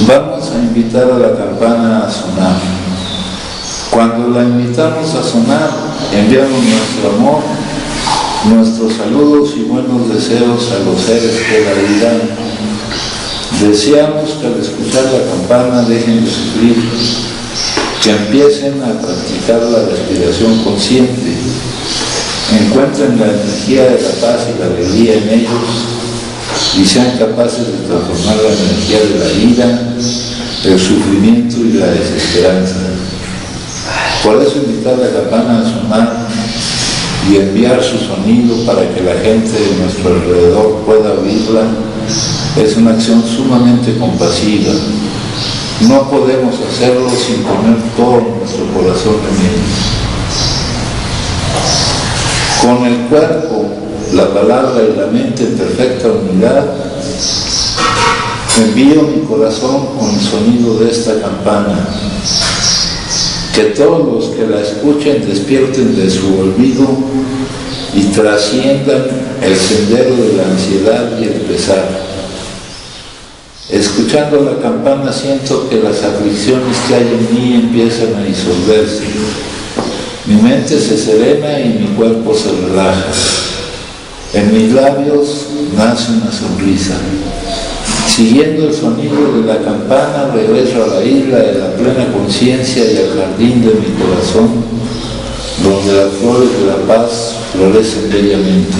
Vamos a invitar a la campana a sonar. Cuando la invitamos a sonar, enviamos nuestro amor, nuestros saludos y buenos deseos a los seres que la habitan. Deseamos que al escuchar la campana dejen de sufrir, que empiecen a practicar la respiración consciente, encuentren la energía de la paz y la alegría en ellos y sean capaces de transformar la energía de la ira, el sufrimiento y la desesperanza. Por eso invitar la campana a sonar y enviar su sonido para que la gente de nuestro alrededor pueda oírla es una acción sumamente compasiva. No podemos hacerlo sin poner todo nuestro corazón en ello. Con el cuerpo, la palabra y la mente en perfecta unidad, envío mi corazón con el sonido de esta campana. Que todos los que la escuchen despierten de su olvido y trasciendan el sendero de la ansiedad y el pesar. Escuchando la campana siento que las aflicciones que hay en mí empiezan a disolverse. Mi mente se serena y mi cuerpo se relaja. En mis labios nace una sonrisa. Siguiendo el sonido de la campana, regreso a la isla de la plena conciencia y al jardín de mi corazón, donde las flores de la paz florecen bellamente.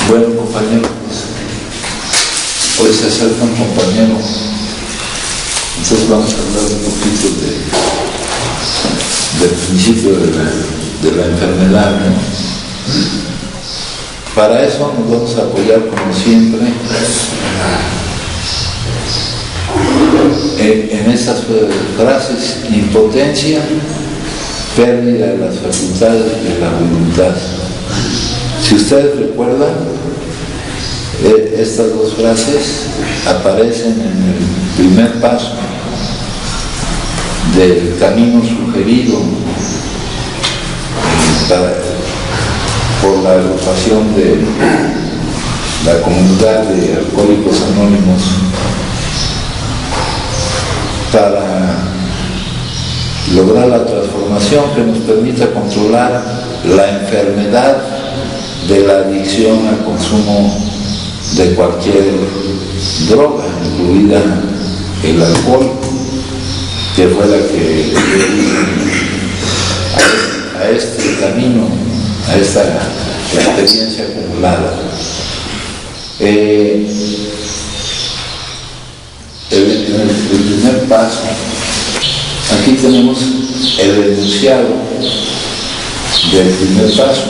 Bueno, compañeros, hoy se acerca un compañero, entonces vamos a hablar un poquito del principio de la enfermedad, ¿no? Para eso nos vamos a apoyar, como siempre, en esas frases: impotencia, pérdida de las facultades de la voluntad. Si ustedes recuerdan, estas dos frases aparecen en el primer paso del camino sugerido por la agrupación de la comunidad de Alcohólicos Anónimos para lograr la transformación que nos permita controlar la enfermedad de la adicción al consumo de cualquier droga, incluida el alcohol, que fue la que a este camino, a esta experiencia acumulada. El primer paso, aquí tenemos el enunciado del primer paso.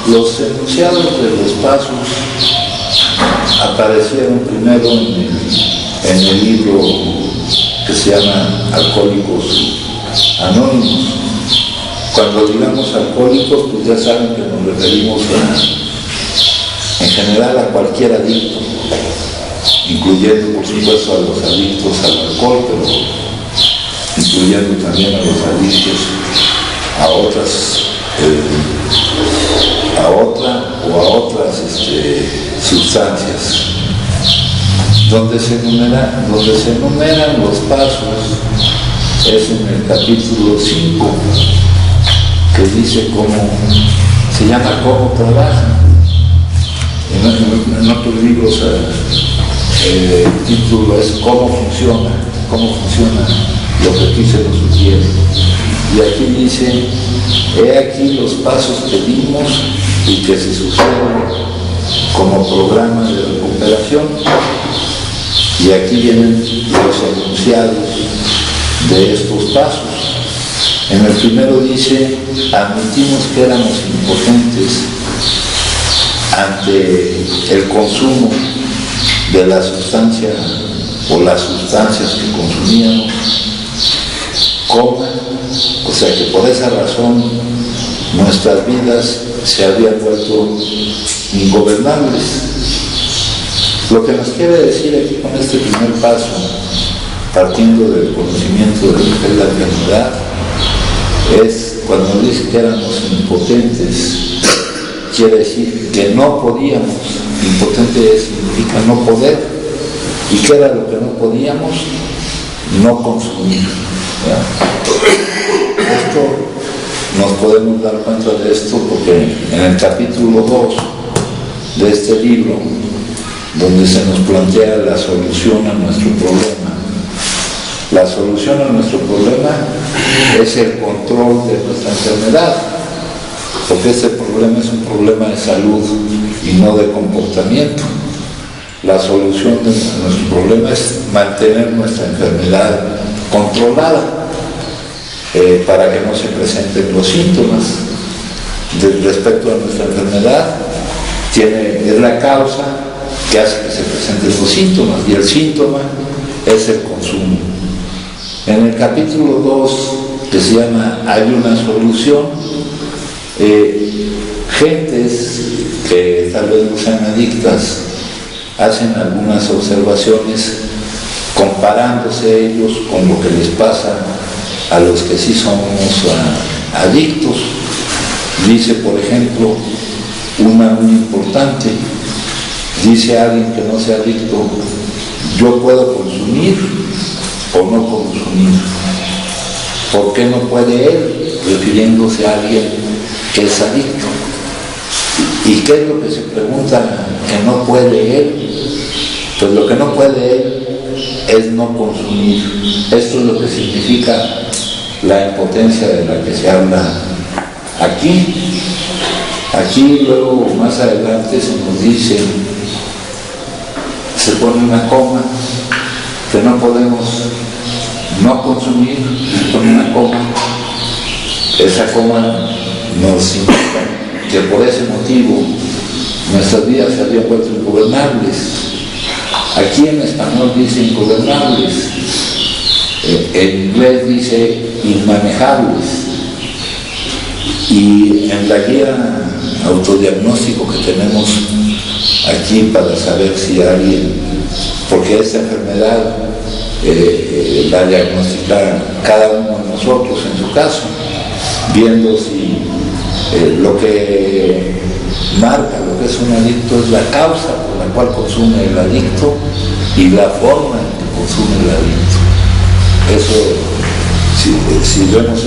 Los enunciados de los pasos aparecieron primero en el libro que se llama Alcohólicos Anónimos. Cuando digamos alcohólicos, pues ya saben que nos referimos en general a cualquier adicto, incluyendo por supuesto a los adictos al alcohol, pero incluyendo también a los adictos a otras sustancias. Donde se enumeran los pasos es en el capítulo 5, que dice se llama cómo trabaja. En otros libros el título es cómo funciona lo que aquí se nos sugiere. Y aquí dice: he aquí los pasos que dimos y que se suceden como programa de recuperación. Y aquí vienen los enunciados de estos pasos. En el primero dice: admitimos que éramos impotentes ante el consumo de la sustancia o las sustancias que consumíamos, o sea que por esa razón nuestras vidas se habían vuelto ingobernables. Lo que nos quiere decir aquí con este primer paso, partiendo del conocimiento de lo que es la enfermedad, es cuando dice que éramos impotentes, quiere decir que no podíamos Impotente significa no poder. ¿Y qué era lo que no podíamos? No consumir. Esto nos podemos dar cuenta de esto porque en el capítulo 2 de este libro, donde se nos plantea la solución a nuestro problema, la solución a nuestro problema es el control de nuestra enfermedad, porque este problema es un problema de salud y no de comportamiento. La solución de nuestro problema es mantener nuestra enfermedad controlada, para que no se presenten los síntomas. Respecto a nuestra enfermedad, es la causa que hace que se presenten los síntomas, y el síntoma es el consumo. En el capítulo 2, que se llama Hay una solución, gentes que tal vez no sean adictas hacen algunas observaciones comparándose ellos con lo que les pasa a los que sí somos adictos. Dice, por ejemplo, una muy importante, dice alguien que no sea adicto: yo puedo consumir o no consumir. ¿Por qué no puede él? Refiriéndose a alguien que es adicto. ¿Y qué es lo que se pregunta que no puede él? Pues lo que no puede él es no consumir. Esto es lo que significa la impotencia de la que se habla aquí. Aquí luego más adelante se nos dice, se pone una coma, que no podemos no consumir, se pone una coma. Esa coma nos indica que por ese motivo nuestras vidas se habían vuelto ingobernables. Aquí en español dice ingobernables, en inglés dice inmanejables, y en la guía autodiagnóstico que tenemos aquí para saber si alguien, porque esta enfermedad la diagnostica cada uno de nosotros en su caso, viendo si lo que marca lo que es un adicto es la causa por la cual consume el adicto y la forma en que consume el adicto. Eso, si vemos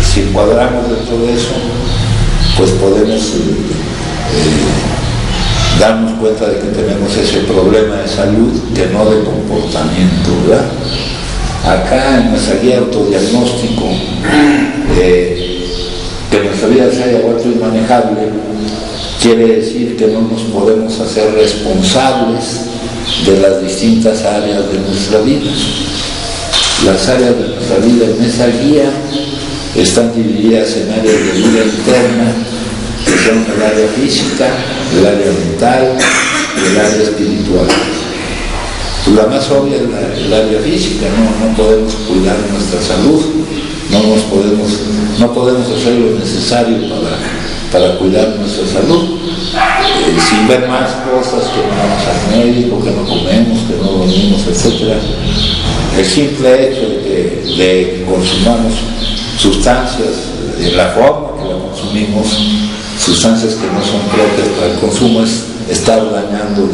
si encuadramos dentro de eso, pues podemos darnos cuenta de que tenemos ese problema de salud, que no de comportamiento, ¿verdad? Acá en nuestra guía autodiagnóstico, que nuestra vida se haya vuelto inmanejable, quiere decir que no nos podemos hacer responsables de las distintas áreas de nuestra vida. Las áreas de nuestra vida en esa guía están divididas en áreas de vida interna, que son el área física, el área mental y el área espiritual. La más obvia es el área física, no podemos cuidar nuestra salud, no podemos hacer lo necesario para cuidar nuestra salud, sin ver más cosas, que no vamos al médico, que no comemos, que no dormimos, etc. El simple hecho de que consumamos sustancias en la forma que la consumimos, sustancias que no son propias para el consumo, es estar dañando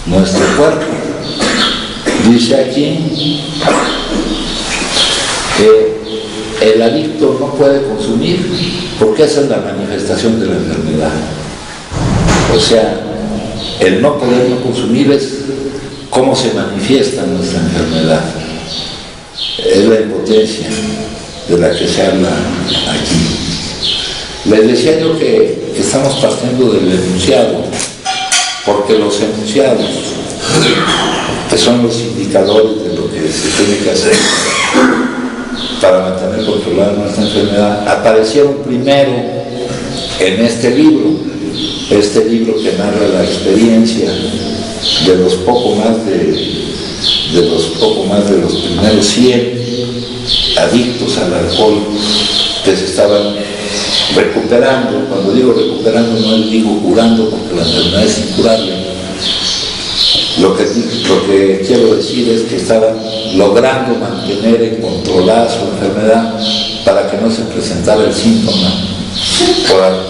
nuestro cuerpo. Dice aquí que el adicto no puede consumir porque esa es la manifestación de la enfermedad. O sea, el no poder no consumir es cómo se manifiesta nuestra enfermedad. Es la impotencia de la que se habla aquí. Les decía yo que estamos partiendo del enunciado, porque los enunciados, que son los indicadores de lo que se tiene que hacer para mantener controlada nuestra enfermedad, aparecieron primero en este libro que narra la experiencia de los poco más de los primeros 100 adictos al alcohol que se estaban recuperando. Cuando digo recuperando, no les digo curando, porque la enfermedad es incurable. Lo que quiero decir es que estaban logrando mantener en controlada su enfermedad para que no se presentara el síntoma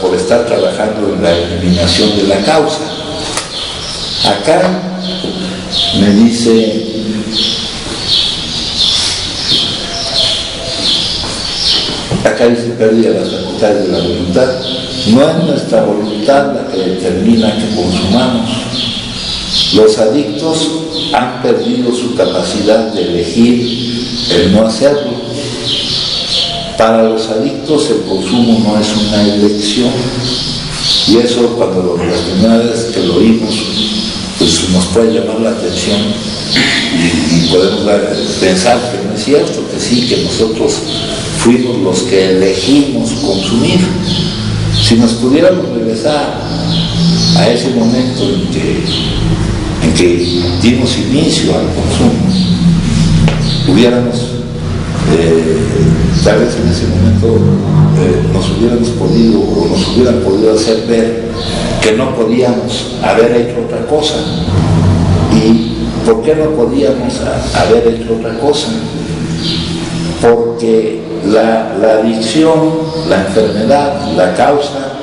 por estar trabajando en la eliminación de la causa. Acá me dice, acá dice pérdida de las facultades de la voluntad. No es nuestra voluntad la que determina que consumamos. Los adictos han perdido su capacidad de elegir el no hacerlo. Para los adictos el consumo no es una elección. Y eso, cuando las primeras veces que lo oímos, pues nos puede llamar la atención y podemos pensar que no es cierto, que sí, que nosotros fuimos los que elegimos consumir. Si nos pudiéramos regresar a ese momento en que dimos inicio al consumo, hubiéramos, tal vez en ese momento nos hubiéramos podido, o nos hubieran podido hacer ver que no podíamos haber hecho otra cosa. ¿Y por qué no podíamos haber hecho otra cosa? Porque la adicción, la enfermedad, la causa,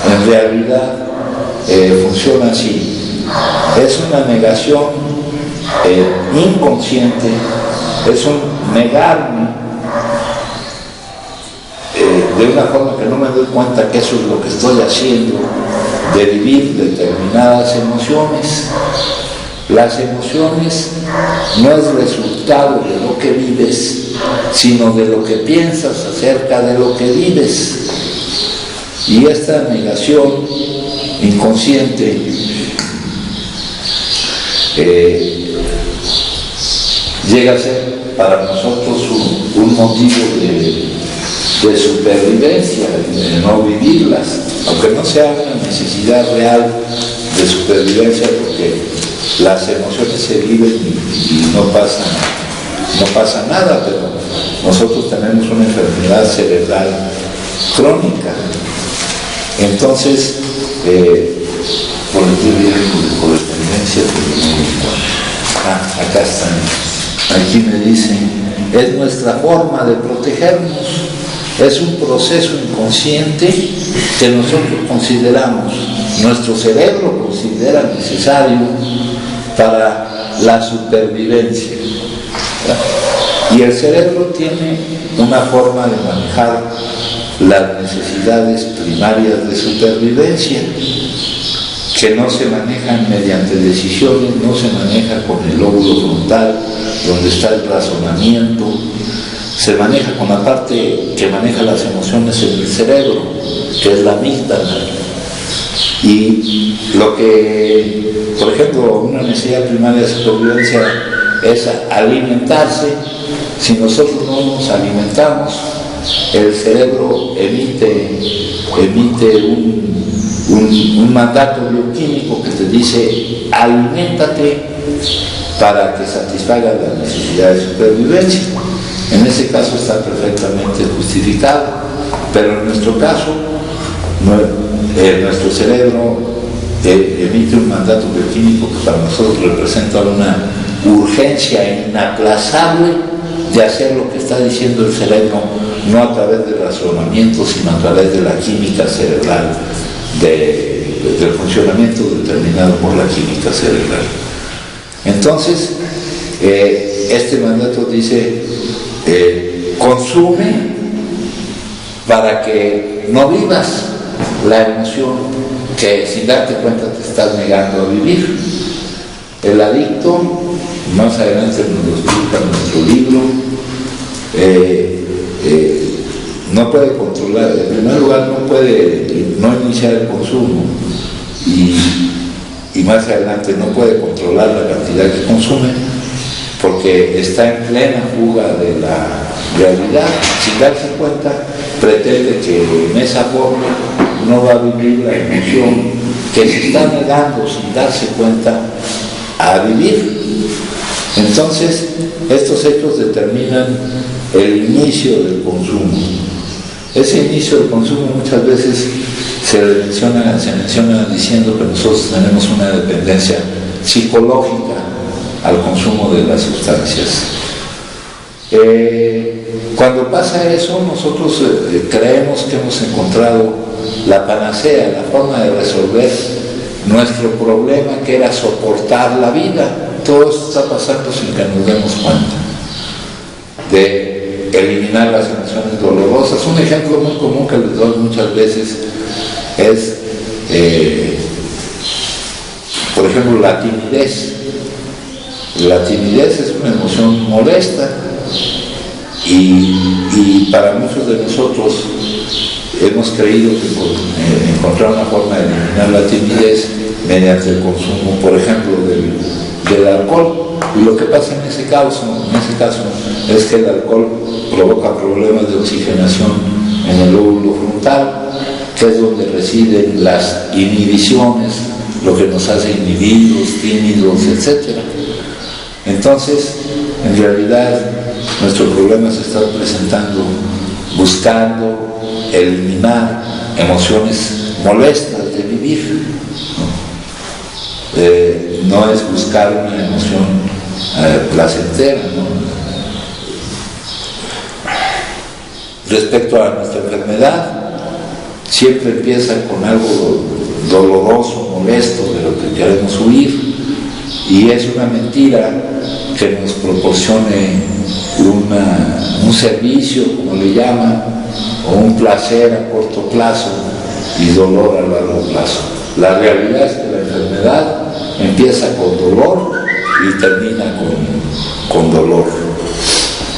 en realidad funciona así. Es una negación inconsciente, es un negarme de una forma que no me doy cuenta que eso es lo que estoy haciendo, de vivir determinadas emociones. Las emociones no es resultado de lo que vives, sino de lo que piensas acerca de lo que vives. Y esta negación inconsciente llega a ser para nosotros un motivo de supervivencia, de no vivirlas, aunque no sea una necesidad real de supervivencia, porque las emociones se viven y no pasa nada, pero nosotros tenemos una enfermedad cerebral crónica. Entonces, por codependencia, acá están, aquí me dicen, es nuestra forma de protegernos, es un proceso inconsciente que nosotros consideramos, nuestro cerebro considera necesario para la supervivencia. Y el cerebro tiene una forma de manejar las necesidades primarias de supervivencia, que no se manejan mediante decisiones, no se maneja con el lóbulo frontal, donde está el razonamiento, se maneja con la parte que maneja las emociones en el cerebro, que es la amígdala. Y lo que, por ejemplo, una necesidad primaria de supervivencia es alimentarse. Si nosotros no nos alimentamos, el cerebro emite un mandato bioquímico que te dice: aliméntate para que satisfaga la necesidad de supervivencia. En ese caso está perfectamente justificado, pero en nuestro caso, nuestro cerebro emite un mandato bioquímico que para nosotros representa una urgencia inaplazable de hacer lo que está diciendo el cerebro, no a través del razonamiento, sino a través de la química cerebral, del funcionamiento determinado por la química cerebral. Entonces, este mandato dice: consume para que no vivas la emoción que sin darte cuenta te estás negando a vivir. El adicto, más adelante nos lo explica nuestro libro, no puede controlar, en primer lugar no puede no iniciar el consumo y más adelante no puede controlar la cantidad que consume, porque está en plena fuga de la realidad. Sin darse cuenta, pretende que en esa forma no va a vivir la emoción que se está negando sin darse cuenta a vivir. Entonces, estos hechos determinan el inicio del consumo. Ese inicio del consumo muchas veces se menciona diciendo que nosotros tenemos una dependencia psicológica al consumo de las sustancias. Cuando pasa eso, nosotros creemos que hemos encontrado la panacea, la forma de resolver nuestro problema, que era soportar la vida. Todo esto está pasando sin que nos demos cuenta, de eliminar las emociones dolorosas. Un ejemplo muy común que les doy muchas veces es, por ejemplo, la timidez. La timidez es una emoción molesta y para muchos de nosotros hemos creído que por encontrar una forma de eliminar la timidez mediante el consumo, por ejemplo, del alcohol. Y lo que pasa en ese caso es que el alcohol provoca problemas de oxigenación en el lóbulo frontal, que es donde residen las inhibiciones, lo que nos hace inhibidos, tímidos, etc. Entonces, en realidad, nuestro problema se está presentando buscando eliminar emociones molestas de vivir. No es buscar una emoción placentera, ¿no? Respecto a nuestra enfermedad, siempre empieza con algo doloroso, molesto, de lo que queremos huir, y es una mentira que nos proporcione un servicio, como le llaman, o un placer a corto plazo y dolor a largo plazo. La realidad es que la enfermedad empieza con dolor y termina con dolor.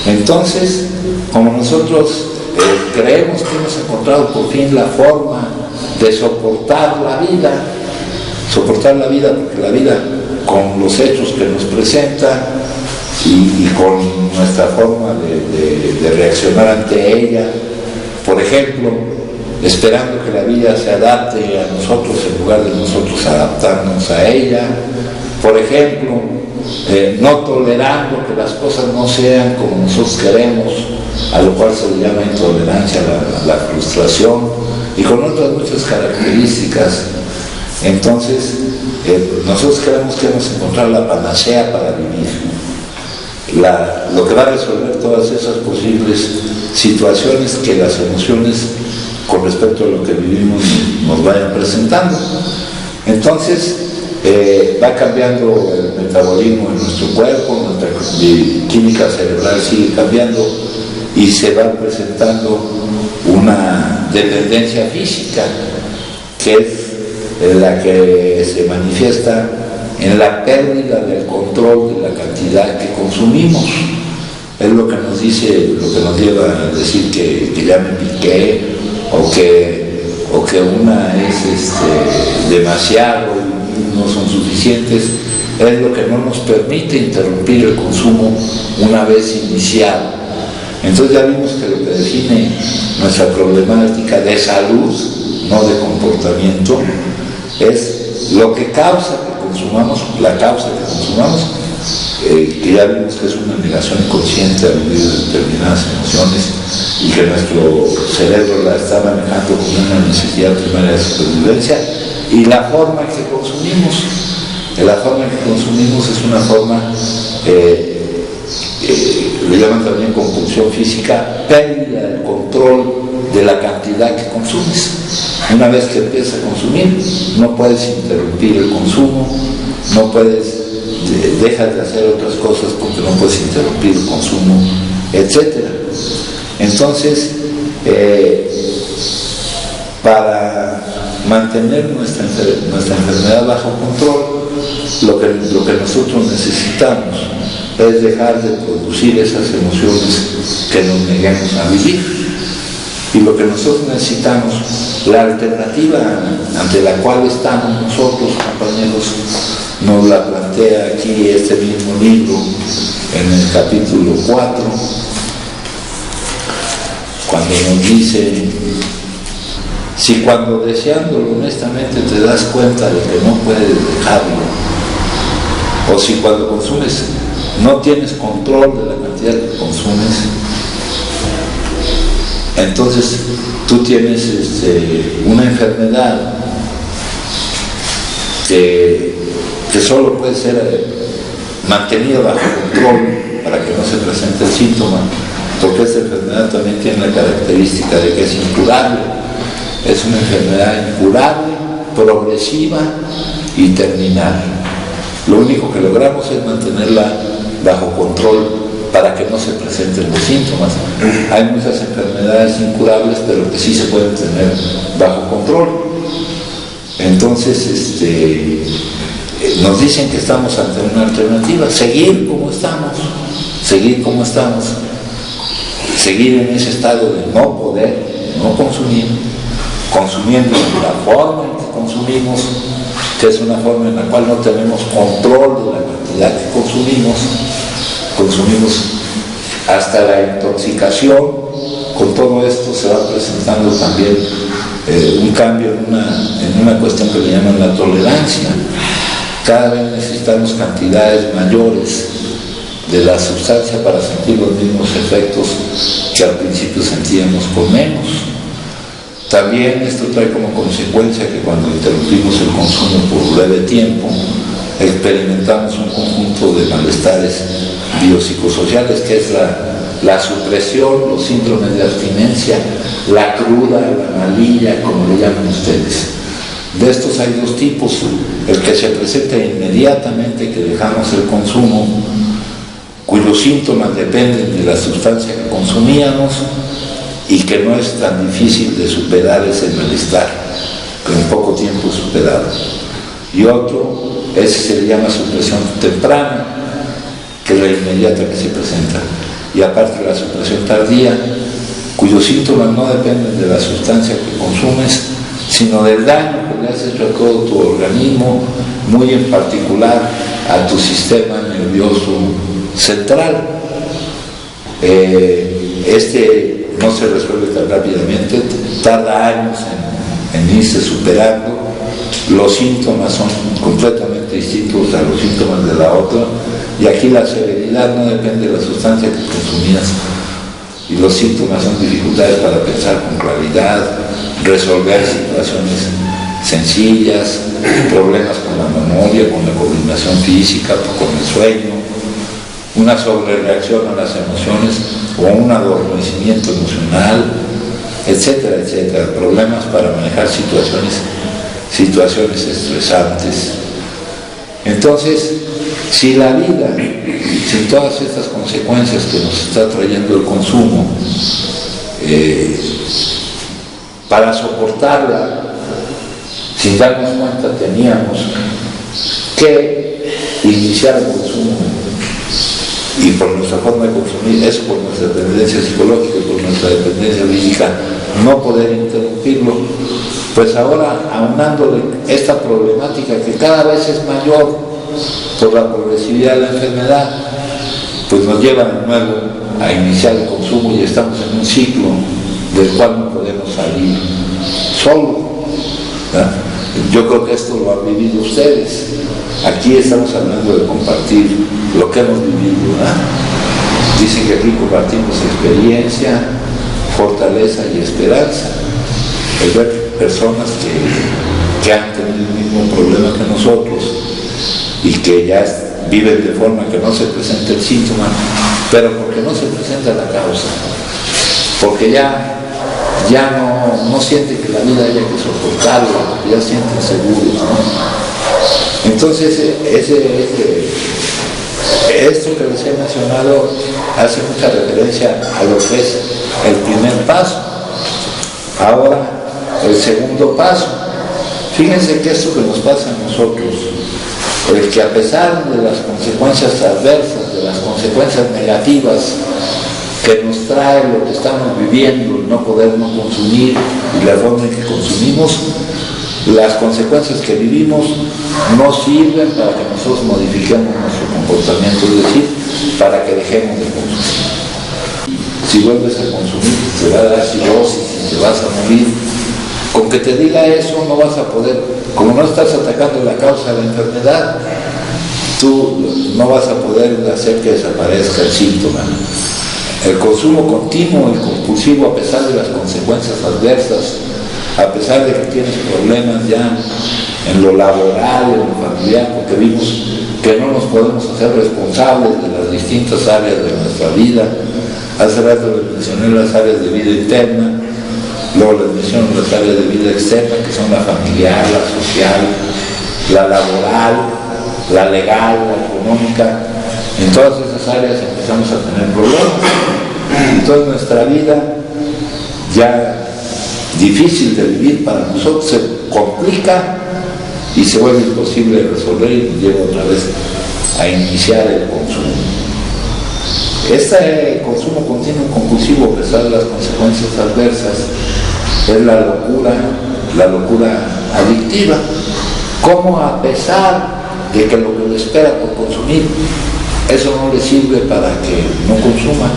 Entonces, como nosotros creemos que hemos encontrado por fin la forma de soportar la vida porque la vida, con los hechos que nos presenta y con nuestra forma de reaccionar ante ella, por ejemplo, esperando que la vida se adapte a nosotros en lugar de nosotros adaptarnos a ella, por ejemplo, no tolerando que las cosas no sean como nosotros queremos, a lo cual se le llama intolerancia a la frustración, y con otras muchas características. Entonces, nosotros creemos que hemos encontrado la panacea para vivir, lo que va a resolver todas esas posibles situaciones que las emociones con respecto a lo que vivimos nos vayan presentando. Entonces, va cambiando el metabolismo en nuestro cuerpo, nuestra química cerebral sigue cambiando y se va presentando una dependencia física, que es la que se manifiesta en la pérdida del control de la cantidad que consumimos. Es lo que nos dice, lo que nos lleva a decir que ya me piqué, o que una es demasiado y no son suficientes. Es lo que no nos permite interrumpir el consumo una vez iniciado. Entonces ya vimos que lo que define nuestra problemática de salud, no de comportamiento, es lo que causa que consumamos, la causa que consumamos, que ya vimos que es una negación inconsciente a vivir determinadas emociones y que nuestro cerebro la está manejando como una necesidad primaria de supervivencia, y la forma que consumimos. La forma que consumimos es una forma, le llaman también compulsión física, pérdida del control de la cantidad que consumes. Una vez que empiezas a consumir, no puedes interrumpir el consumo, no puedes, dejas de hacer otras cosas porque no puedes interrumpir el consumo, etc. Entonces, para mantener nuestra enfermedad bajo control, lo que nosotros necesitamos es dejar de producir esas emociones que nos neguemos a vivir. Y lo que nosotros necesitamos, la alternativa ante la cual estamos nosotros, compañeros, nos la plantea aquí este mismo libro en el capítulo 4, cuando nos dice: si cuando deseándolo honestamente te das cuenta de que no puedes dejarlo, o si cuando consumes no tienes control de la cantidad que consumes, entonces tú tienes una enfermedad que solo puede ser mantenida bajo control para que no se presente el síntoma, porque esta enfermedad también tiene la característica de que es incurable. Es una enfermedad incurable, progresiva y terminal. Lo único que logramos es mantenerla bajo control para que no se presenten los síntomas. Hay muchas enfermedades incurables, pero que sí se pueden tener bajo control. Entonces, nos dicen que estamos ante una alternativa: seguir como estamos, seguir en ese estado de no poder, no consumir, consumiendo la forma en que consumimos, que es una forma en la cual no tenemos control de la cantidad que consumimos hasta la intoxicación. Con todo esto se va presentando también un cambio en una cuestión que le llaman la tolerancia. Cada vez necesitamos cantidades mayores de la sustancia para sentir los mismos efectos que al principio sentíamos con menos. También esto trae como consecuencia que cuando interrumpimos el consumo por breve tiempo, experimentamos un conjunto de malestares biopsicosociales, que es la supresión, los síndromes de abstinencia, la cruda, la malilla, como le llaman ustedes. De estos hay dos tipos: el que se presenta inmediatamente que dejamos el consumo, cuyos síntomas dependen de la sustancia que consumíamos y que no es tan difícil de superar ese malestar, que en poco tiempo es superado. Y otro, ese se le llama supresión temprana, que es la inmediata que se presenta. Y aparte la supresión tardía, cuyos síntomas no dependen de la sustancia que consumes, sino del daño que le has hecho a todo tu organismo, muy en particular a tu sistema nervioso central. No se resuelve tan rápidamente, tarda años en irse superando. Los síntomas son completamente distintos a los síntomas de la otra, y aquí la severidad no depende de la sustancia que consumías, y los síntomas son dificultades para pensar con claridad, resolver situaciones sencillas, problemas con la memoria, con la coordinación física, con el sueño, una sobrereacción a las emociones o un adormecimiento emocional, etcétera, etcétera. Problemas para manejar situaciones estresantes. Entonces, si la vida, sin todas estas consecuencias que nos está trayendo el consumo, para soportarla, sin darnos cuenta, teníamos que iniciar el consumo, y por nuestra forma de consumir, eso por nuestra dependencia psicológica y por nuestra dependencia física, no poder interrumpirlo, pues ahora, aunándole esta problemática que cada vez es mayor por la progresividad de la enfermedad, pues nos lleva de nuevo a iniciar el consumo, y estamos en un ciclo del cual no podemos salir solo, ¿verdad? Yo creo que esto lo han vivido ustedes. Aquí estamos hablando de compartir lo que hemos vivido, ¿verdad? Dicen que aquí compartimos experiencia, fortaleza y esperanza. El ver personas que han tenido el mismo problema que nosotros y que ya viven de forma que no se presenta el síntoma, pero porque no se presenta la causa, porque ya no sienten que la vida haya que soportarlo, ya sienten seguros, ¿no? Entonces, esto que les he mencionado hace mucha referencia a lo que es el primer paso. Ahora, el segundo paso. Fíjense que esto que nos pasa a nosotros, el que a pesar de las consecuencias adversas, de las consecuencias negativas que nos trae lo que estamos viviendo, el no podernos consumir y la forma en que consumimos, las consecuencias que vivimos no sirven para que nosotros modifiquemos nuestro comportamiento, es decir, para que dejemos de consumir. Si vuelves a consumir, te va a dar cirrosis y te vas a morir. Con que te diga eso, no vas a poder, como no estás atacando la causa de la enfermedad, tú no vas a poder hacer que desaparezca el síntoma. El consumo continuo y compulsivo, a pesar de las consecuencias adversas, a pesar de que tienes problemas ya en lo laboral, en lo familiar, porque vimos que no nos podemos hacer responsables de las distintas áreas de nuestra vida. Hace rato les mencioné las áreas de vida interna, luego les menciono las áreas de vida externa, que son la familiar, la social, la laboral, la legal, la económica. En todas esas áreas empezamos a tener problemas. Entonces nuestra vida, ya difícil de vivir para nosotros, se complica y se vuelve imposible de resolver y nos lleva otra vez a iniciar el consumo. Este consumo continuo y compulsivo, a pesar de las consecuencias adversas, es la locura adictiva. Como a pesar de que lo que le espera por consumir, eso no le sirve para que no consuma,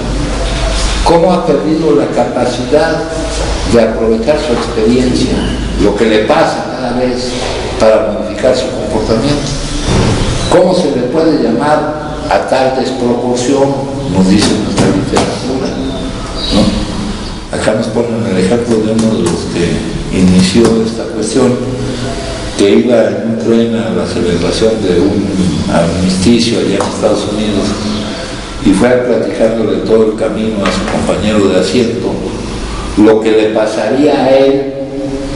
cómo ha perdido la capacidad de aprovechar su experiencia, lo que le pasa cada vez, para modificar su comportamiento. ¿Cómo se le puede llamar a tal desproporción? Nos dice nuestra literatura, ¿no? Acá nos ponen el ejemplo de uno de los que inició esta cuestión, que iba en un tren a la celebración de un armisticio allá en Estados Unidos y fue platicándole todo el camino a su compañero de asiento lo que le pasaría a él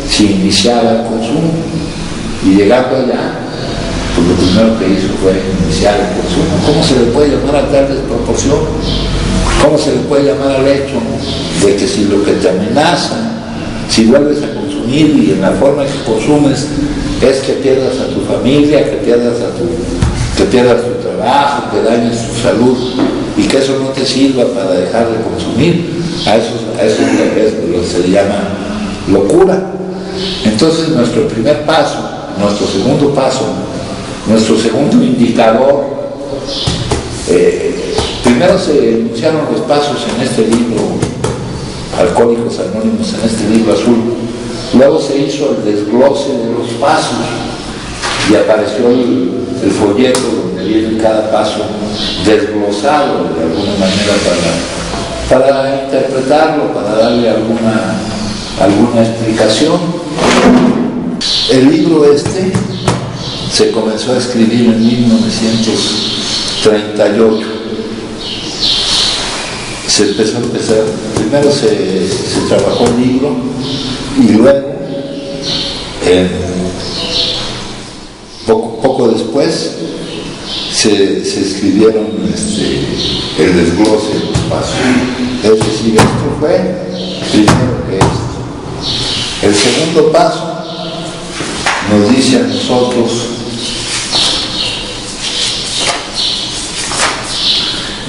si iniciaba el consumo. Y llegando allá, pues lo primero que hizo fue iniciar el consumo. ¿Cómo se le puede llamar a tal desproporción? ¿Cómo se le puede llamar al hecho de que si lo que te amenaza, si vuelves a consumir y en la forma en que consumes es que pierdas a tu familia, que pierdas tu trabajo, que dañes tu salud y que eso no te sirva para dejar de consumir? A eso es lo que se llama locura. Entonces nuestro primer paso, nuestro segundo paso, nuestro segundo indicador, primero se enunciaron los pasos en este libro, Alcohólicos Anónimos, en este libro azul. Luego se hizo el desglose de los pasos y apareció el folleto donde viene cada paso desglosado de alguna manera para interpretarlo, para darle alguna explicación. El libro se comenzó a escribir en 1938. Primero se trabajó el libro y luego, poco después, se escribieron el desglose de los pasos. Es decir, esto fue primero que esto. El segundo paso nos dice a nosotros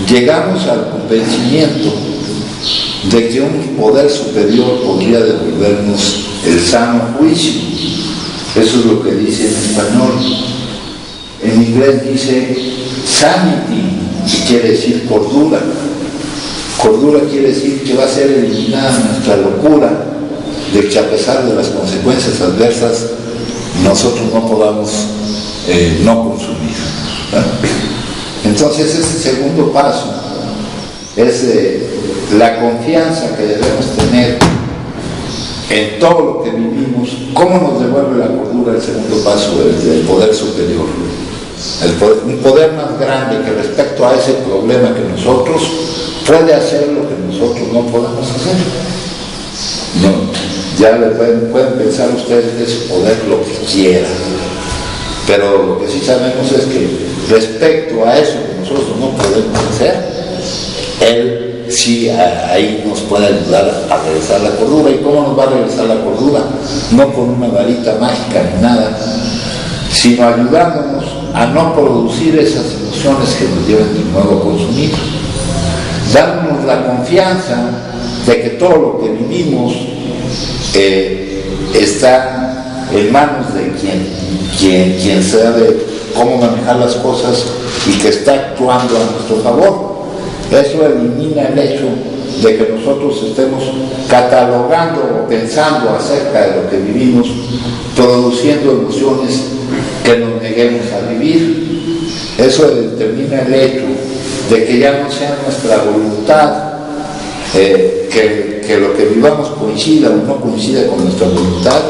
llegamos al convencimiento de que un poder superior podría devolvernos el sano juicio. Eso es lo que dice en español. En inglés dice sanity, que quiere decir cordura. Cordura quiere decir que va a ser eliminada nuestra locura de que a pesar de las consecuencias adversas nosotros no podamos no consumir. Entonces ese segundo paso es la confianza que debemos tener en todo lo que vivimos. ¿Cómo nos devuelve la cordura? El segundo paso es el poder superior, un poder más grande que respecto a ese problema que nosotros puede hacer lo que nosotros no podemos hacer. No, ya pueden pensar ustedes de ese poder lo que quieran, pero lo que sí sabemos es que respecto a eso que nosotros no podemos hacer, Él sí ahí nos puede ayudar a regresar la cordura. ¿Y cómo nos va a regresar la cordura? No con una varita mágica ni nada, sino ayudándonos a no producir esas emociones que nos lleven de nuevo a consumir, dándonos la confianza de que todo lo que vivimos está en manos de quien sabe cómo manejar las cosas y que está actuando a nuestro favor. Eso elimina el hecho de que nosotros estemos catalogando o pensando acerca de lo que vivimos, produciendo emociones que nos neguemos a vivir. Eso determina el hecho de que ya no sea nuestra voluntad que lo que vivamos coincida o no coincida con nuestra voluntad,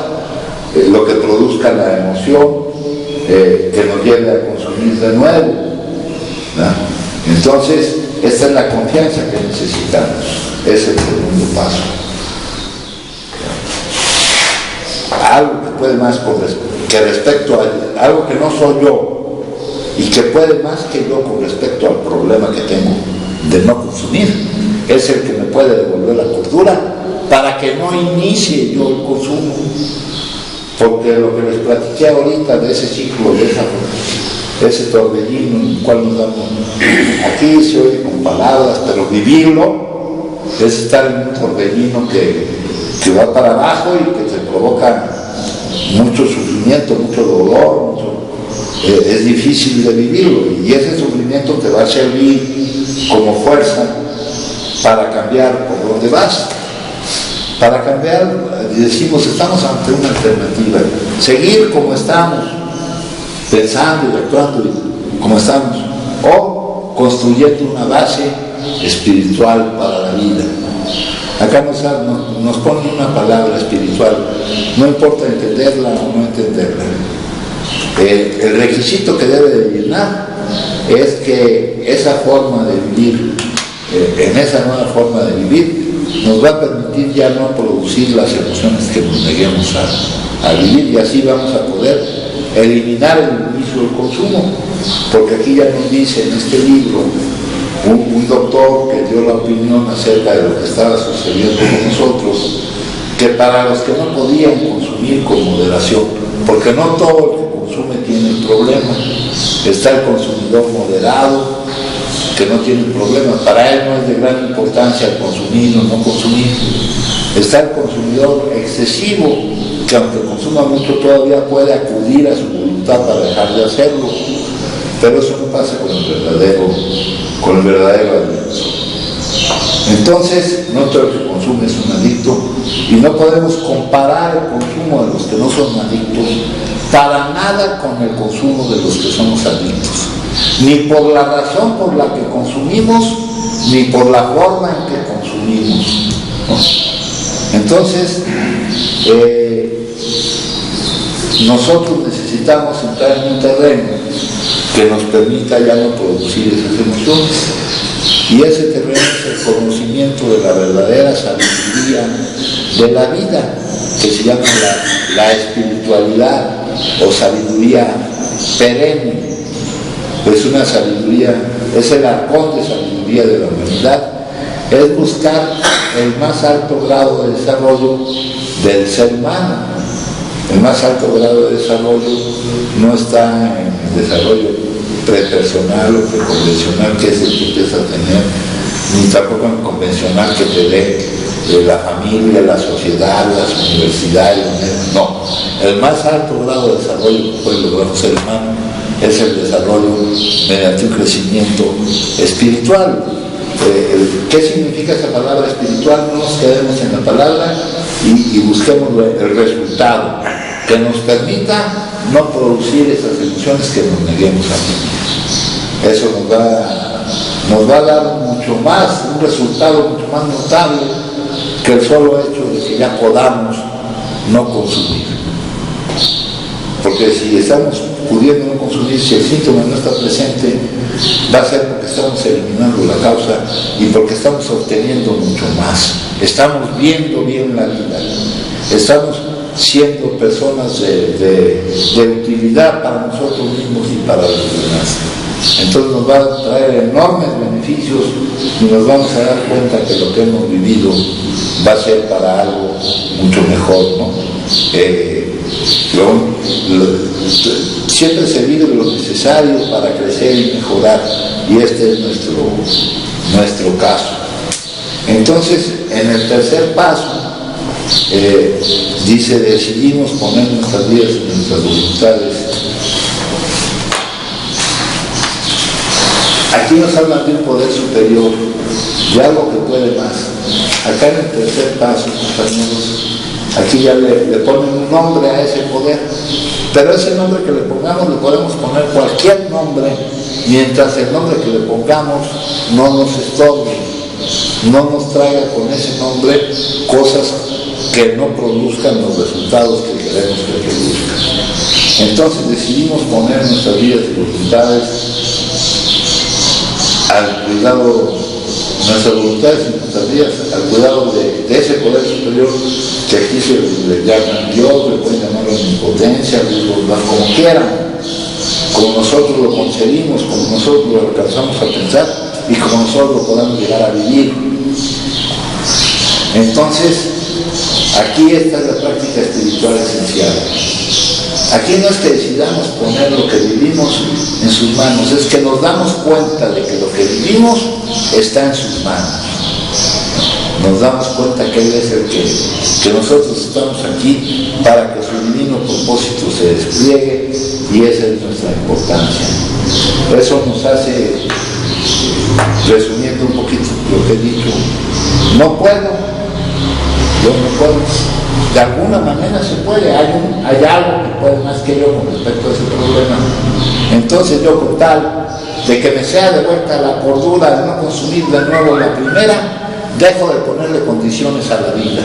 lo que produzca la emoción que nos lleve a consumir elegir de nuevo, ¿no? Entonces, esta es la confianza que necesitamos, es el segundo paso. Algo que puede más que respecto a algo que no soy yo y que puede más que yo con respecto al problema que tengo de no consumir, es el que me puede devolver la cordura para que no inicie yo el consumo. Porque lo que les platiqué ahorita de ese ciclo, de ese torbellino en el cual nos damos, aquí se oye con palabras, pero vivirlo es estar en un torbellino que va para abajo y que te provoca mucho sufrimiento, mucho dolor, es difícil de vivirlo, y ese sufrimiento te va a servir como fuerza para cambiar por donde vas. Para cambiar, decimos, estamos ante una alternativa: seguir como estamos, pensando y actuando como estamos, o construyendo una base espiritual para la vida. Acá nos ponen una palabra espiritual, no importa entenderla o no entenderla. El requisito que debe de llenar es que esa forma de vivir, en esa nueva forma de vivir, nos va a permitir ya no producir las emociones que nos neguemos a vivir, y así vamos a poder eliminar el inicio del consumo, porque aquí ya nos dice en este libro un doctor que dio la opinión acerca de lo que estaba sucediendo con nosotros, que para los que no podían consumir con moderación, porque no todo el que consume tiene el problema, está el consumidor moderado, que no tiene problema, para él no es de gran importancia el consumir o no consumir. Está el consumidor excesivo, que aunque consuma mucho todavía puede acudir a su voluntad para dejar de hacerlo, pero eso no pasa con el verdadero adicto. Entonces, no todo el que consume es un adicto, y no podemos comparar el consumo de los que no son adictos para nada con el consumo de los que somos adictos, ni por la razón por la que consumimos, ni por la forma en que consumimos, ¿no? Entonces, nosotros necesitamos entrar en un terreno que nos permita ya no producir esas emociones, y ese terreno es el conocimiento de la verdadera sabiduría de la vida, que se llama la espiritualidad o sabiduría perenne. Es una sabiduría, es el arcón de sabiduría de la humanidad, es buscar el más alto grado de desarrollo del ser humano. El más alto grado de desarrollo no está en el desarrollo prepersonal o preconvencional, que es el que empieza a tener, ni tampoco en el convencional que te dé la familia, la sociedad, las universidades. No, el más alto grado de desarrollo que puede lograr un ser humano es el desarrollo mediante un crecimiento espiritual. ¿Qué significa esa palabra espiritual? No nos quedemos en la palabra y busquemos el resultado que nos permita no producir esas emociones que nos neguemos a vivir. Eso nos va a dar mucho más, un resultado mucho más notable que el solo hecho de que ya podamos no consumir. Porque si estamos pudiendo no consumir, si el síntoma no está presente, va a ser porque estamos eliminando la causa y porque estamos obteniendo mucho más. Estamos viendo bien la vida, estamos siendo personas de utilidad para nosotros mismos y para los demás. Entonces nos va a traer enormes beneficios y nos vamos a dar cuenta que lo que hemos vivido va a ser para algo mucho mejor, ¿no? Siempre se vive lo necesario para crecer y mejorar, y este es nuestro caso. Entonces, en el tercer paso, dice: decidimos poner nuestras vidas en nuestras voluntades. Aquí nos hablan de un poder superior, de algo que puede más. Acá en el tercer paso, compañeros, aquí ya le ponen un nombre a ese poder, pero ese nombre que le pongamos, le podemos poner cualquier nombre, mientras el nombre que le pongamos no nos estorbe, no nos traiga con ese nombre cosas que no produzcan los resultados que queremos que produzcan. Entonces decidimos poner nuestras vidas y voluntades al cuidado, nuestras voluntades y nuestras vidas al cuidado de ese poder superior que aquí se le llama Dios, le pueden llamar omnipotencia, como quieran, como nosotros lo concebimos, como nosotros lo alcanzamos a pensar y como nosotros lo podamos llegar a vivir. Entonces, aquí está la práctica espiritual esencial. Aquí no es que decidamos poner lo que vivimos en sus manos, es que nos damos cuenta de que lo que vivimos está en sus manos. Nos damos cuenta que Él es el que nosotros estamos aquí para que su divino propósito se despliegue, y esa es nuestra importancia. Eso nos hace, resumiendo un poquito lo que he dicho, no puedo, yo no puedo. De alguna manera se puede, hay algo que puede más que yo con respecto a ese problema. Entonces yo, con tal de que me sea de vuelta la cordura de no consumir de nuevo la primera, dejo de ponerle condiciones a la vida.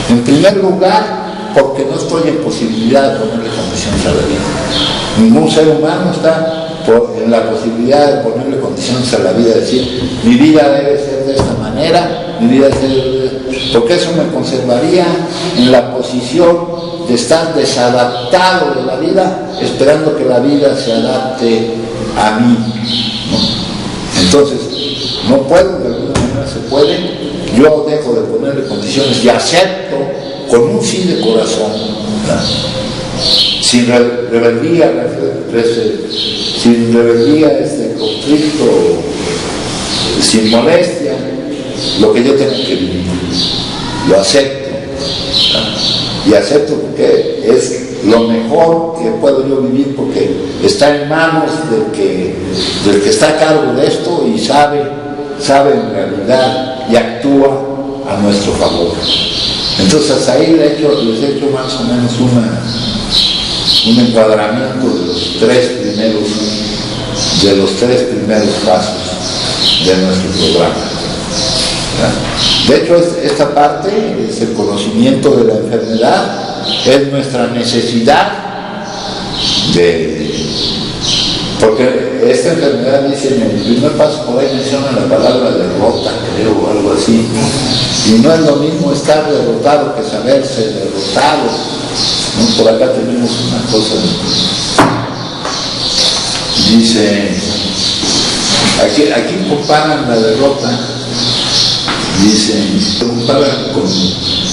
En primer lugar, porque no estoy en posibilidad de ponerle condiciones a la vida. Ningún ser humano está en la posibilidad de ponerle condiciones a la vida, decir, mi vida debe ser de esta manera, mi vida debe ser, porque eso me conservaría en la posición de estar desadaptado de la vida, esperando que la vida se adapte a mí, ¿no? Entonces, no puedo, de alguna manera se puede, yo dejo de ponerle condiciones y acepto con un sí de corazón, ¿verdad? Sin rebeldía, conflicto, sin molestia, lo que yo tengo que vivir, lo acepto, ¿verdad? Y acepto porque es lo mejor que puedo yo vivir, porque está en manos del que está a cargo de esto y sabe en realidad y actúa a nuestro favor. Entonces hasta ahí les he hecho más o menos un encuadramiento de los tres primeros pasos de nuestro programa, ¿verdad? De hecho, esta parte es el conocimiento de la enfermedad, es nuestra necesidad porque esta enfermedad, dice en el primer paso, por ahí menciona la palabra derrota, creo, o algo así, y no es lo mismo estar derrotado que saberse derrotado, ¿no? Por acá tenemos una cosa, dice, aquí comparan la derrota, dicen, se comparan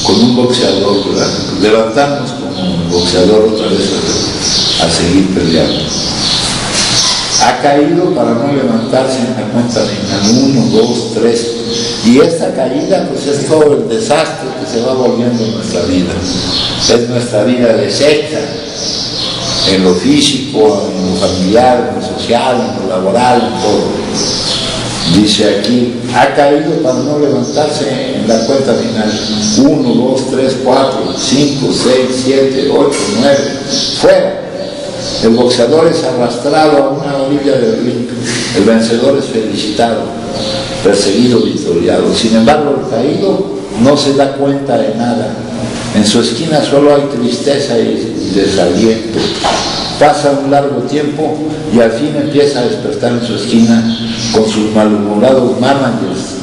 con un boxeador, ¿verdad? Levantarnos como un boxeador otra vez a seguir peleando. Ha caído para no levantarse en la cuenta final, 1, 2, 3, y esta caída pues es todo el desastre que se va volviendo en nuestra vida. Es nuestra vida deshecha, en lo físico, en lo familiar, en lo social, en lo laboral, en todo. Dice aquí, ha caído para no levantarse en la cuenta final, 1, 2, 3, 4, 5, 6, 7, 8, 9, fuera. El boxeador es arrastrado a una orilla del ring, el vencedor es felicitado, perseguido, victoriado. Sin embargo, el caído no se da cuenta de nada. En su esquina solo hay tristeza y desaliento. Pasa un largo tiempo y al fin empieza a despertar en su esquina con sus malhumorados managers,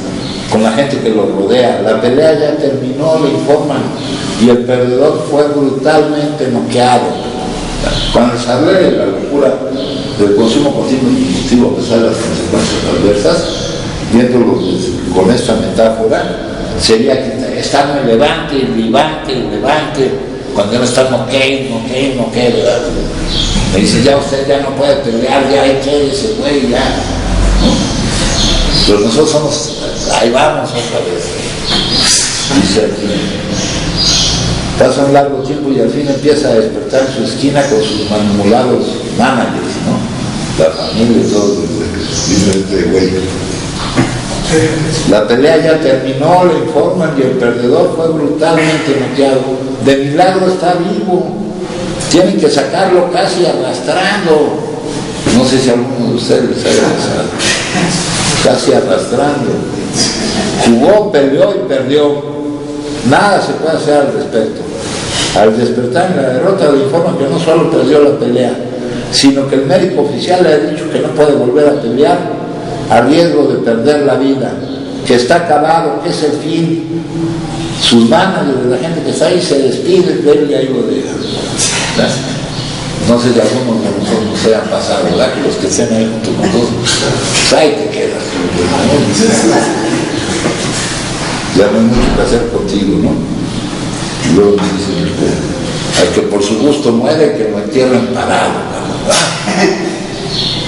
con la gente que lo rodea. La pelea ya terminó, le informan, y el perdedor fue brutalmente noqueado. Cuando se habla de la locura del consumo continuo y compulsivo a pesar de las consecuencias adversas, viéndolo con esta metáfora, sería que está muy levante, cuando no está noquee, ¿verdad? Me dice, ya usted ya no puede pelear, ya hay que ese güey, ya, ¿no? Pero nosotros somos, ahí vamos otra vez. Dice aquí, pasa un largo tiempo y al fin empieza a despertar en su esquina con sus manipulados managers, ¿no? La familia y todo, dice este güey. La pelea ya terminó, le informan, y el perdedor fue brutalmente noqueado. De milagro está vivo. Tienen que sacarlo casi arrastrando. No sé si alguno de ustedes sabe arrastrado. Casi arrastrando. Jugó, peleó y perdió. Nada se puede hacer al respecto. Al despertar en la derrota le informa que no solo perdió la pelea, sino que el médico oficial le ha dicho que no puede volver a pelear a riesgo de perder la vida, que está acabado, que es el fin. Sus managers, la gente que está ahí, se despide de él y ahí lo dejan. No sé si algunos de nosotros se han pasado, ¿verdad? Que los que estén ahí junto con nosotros, pues ahí te quedas. Ya no hay mucho que hacer contigo, ¿no? Y luego dicen al que por su gusto muere, que lo entierren parado, ¿verdad?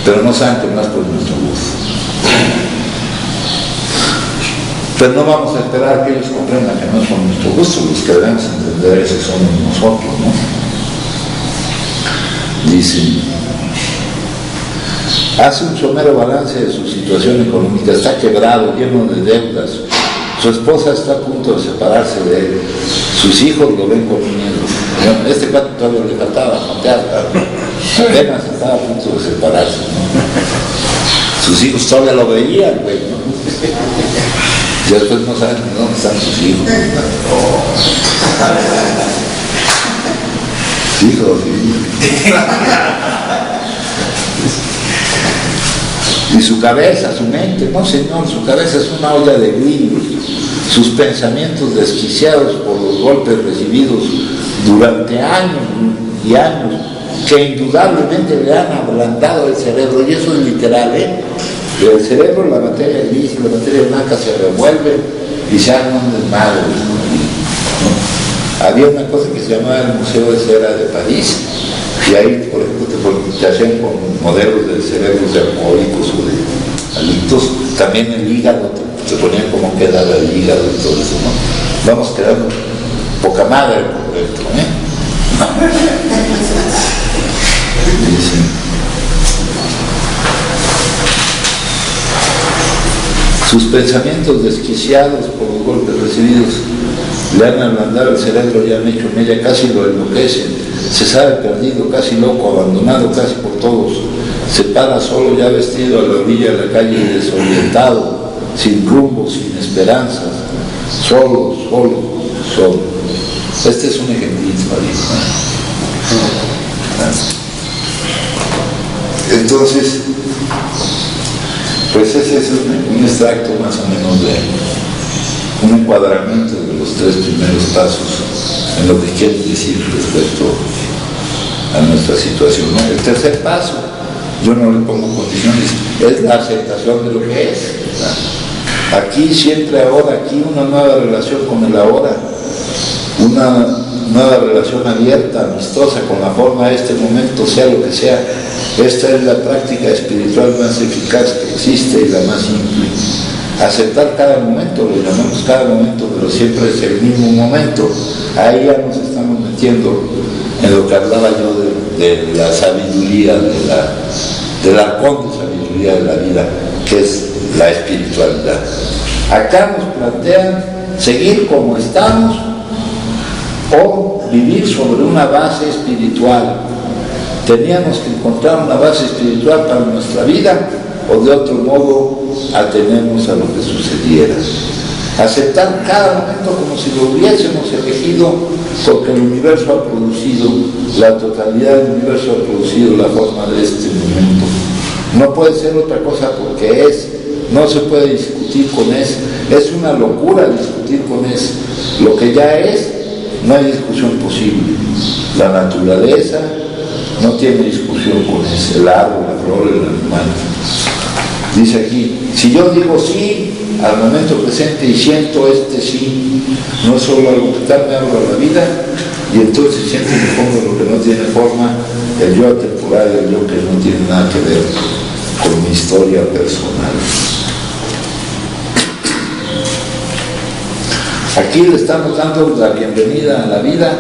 Pero no saben que no es por nuestro gusto. Pues no vamos a esperar que ellos comprendan que no es por nuestro gusto, los que debemos entender eso somos nosotros, ¿no? Dice, hace un somero balance de su situación económica, está quebrado, lleno de deudas, su esposa está a punto de separarse de él, sus hijos lo ven con miedo. Bueno, este cuate todavía le faltaba contar, apenas estaba a punto de separarse, ¿no? Sus hijos todavía lo veían, güey, ¿no? Y después no saben dónde están sus hijos. Hijos, y su cabeza, su mente, no señor, su cabeza es una olla de grillos, sus pensamientos desquiciados por los golpes recibidos durante años y años, que indudablemente le han ablandado el cerebro, y eso es literal, el cerebro, la materia gris y la materia blanca se revuelven y se arman un desmadre, ¿no? Había una cosa que se llamaba el Museo de Cera de París, y ahí, por ejemplo, te hacían con modelos de cerebros de alcohólicos o de adictos, también el hígado, te ponían como quedaba el hígado y todo eso, ¿no? Vamos quedando poca madre por dentro, Sus pensamientos desquiciados por los golpes recibidos le han ablandado el cerebro y han hecho en ella, casi lo enloquecen, se sabe perdido, casi loco, abandonado casi por todos, se para solo ya vestido a la orilla de la calle desorientado, sin rumbo, sin esperanzas, solo. Este es un ejemplito ahí, ¿no? Entonces, pues ese es un extracto más o menos de un encuadramiento de los 3 primeros pasos en lo que quiere decir respecto a nuestra situación, ¿no? El tercer paso, yo no le pongo condiciones, es la aceptación de lo que es, ¿verdad? Aquí, siempre, ahora, aquí una nueva relación con el ahora, una nueva relación abierta, amistosa con la forma de este momento, sea lo que sea. Esta es la práctica espiritual más eficaz que existe y la más simple. Aceptar cada momento, lo llamamos cada momento, pero siempre es el mismo momento. Ahí ya nos estamos metiendo en lo que hablaba yo de la sabiduría, del arcón de sabiduría de la vida, que es la espiritualidad. Acá nos plantean seguir como estamos o vivir sobre una base espiritual. Teníamos que encontrar una base espiritual para nuestra vida, o de otro modo atenernos a lo que sucediera. Aceptar cada momento como si lo hubiésemos elegido, porque el universo ha producido, la totalidad del universo ha producido la forma de este momento. No puede ser otra cosa porque es, no se puede discutir con eso, es una locura discutir con eso. Lo que ya es, no hay discusión posible. La naturaleza no tiene discusión con eso, el árbol, la flor, el animal. Dice aquí, si yo digo sí al momento presente y siento este sí, no es solo algo que tal, me abro a la vida y entonces siento que pongo lo que no tiene forma, el yo atemporal, el yo que no tiene nada que ver con mi historia personal. Aquí le estamos dando la bienvenida a la vida,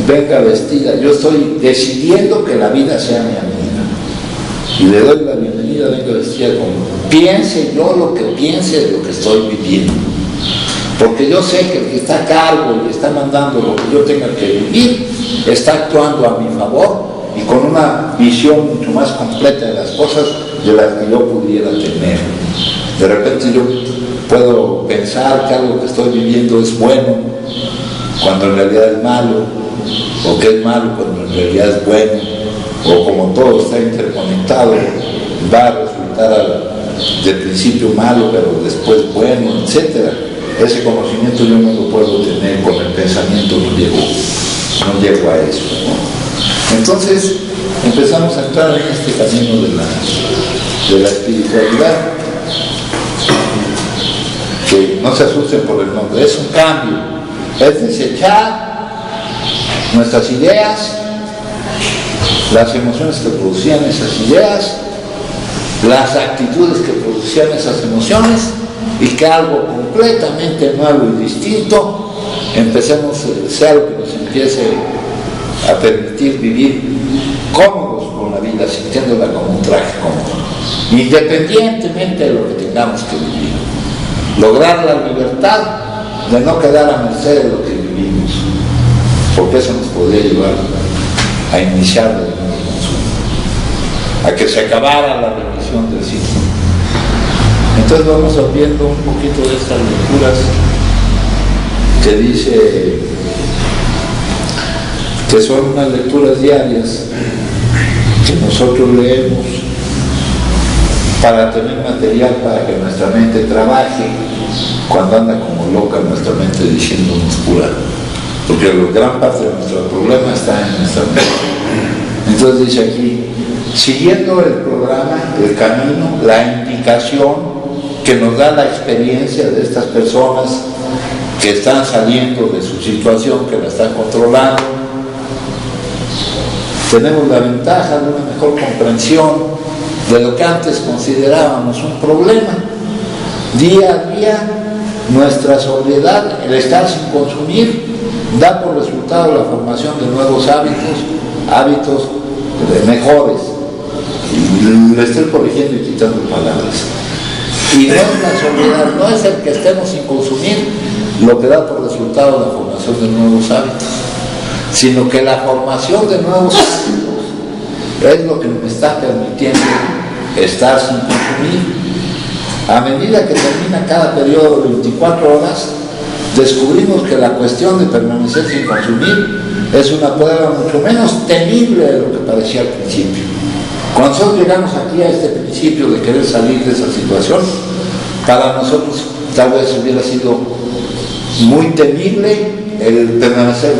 venga vestida, yo estoy decidiendo que la vida sea mi amiga. Y le doy la bienvenida, venga vestida como piense yo lo que piense de lo que estoy viviendo. Porque yo sé que el que está a cargo y está mandando lo que yo tenga que vivir, está actuando a mi favor y con una visión mucho más completa de las cosas de las que yo pudiera tener. De repente yo puedo pensar que algo que estoy viviendo es bueno, cuando en realidad es malo, o que es malo cuando en realidad es bueno, o como todo está interconectado, va a resultar de principio malo, pero después bueno, etc. Ese conocimiento yo no lo puedo tener con el pensamiento, no llego a eso, ¿no? Entonces empezamos a entrar en este camino de la espiritualidad, que no se asusten por el nombre, es un cambio, es desechar nuestras ideas, las emociones que producían esas ideas, las actitudes que producían esas emociones, y que algo completamente nuevo y distinto empecemos, sea lo que nos empiece a permitir vivir cómodos con la vida, sintiéndola como un traje cómodo, independientemente de lo que tengamos que vivir. Lograr la libertad de no quedar a merced de lo que vivimos, porque eso nos podría llevar a iniciar de nuevo el consumo, a que se acabara la remisión del ciclo. Entonces vamos viendo un poquito de estas lecturas que dice que son unas lecturas diarias que nosotros leemos para tener material para que nuestra mente trabaje cuando anda como loca nuestra mente diciéndonos pura, porque gran parte de nuestro problema está en nuestra mente. Entonces dice aquí, siguiendo el programa, el camino, la indicación que nos da la experiencia de estas personas que están saliendo de su situación, que la están controlando, tenemos la ventaja de una mejor comprensión de lo que antes considerábamos un problema. Día a día, nuestra sobriedad, el estar sin consumir, da por resultado la formación de nuevos hábitos mejores. Le estoy corrigiendo y quitando palabras. Y no es la sobriedad, no es el que estemos sin consumir lo que da por resultado la formación de nuevos hábitos, sino que la formación de nuevos hábitos es lo que me está permitiendo estar sin consumir. A medida que termina cada periodo de 24 horas, descubrimos que la cuestión de permanecer sin consumir es una prueba mucho menos temible de lo que parecía al principio. Cuando nosotros llegamos aquí a este principio de querer salir de esa situación, para nosotros tal vez hubiera sido muy temible el permanecer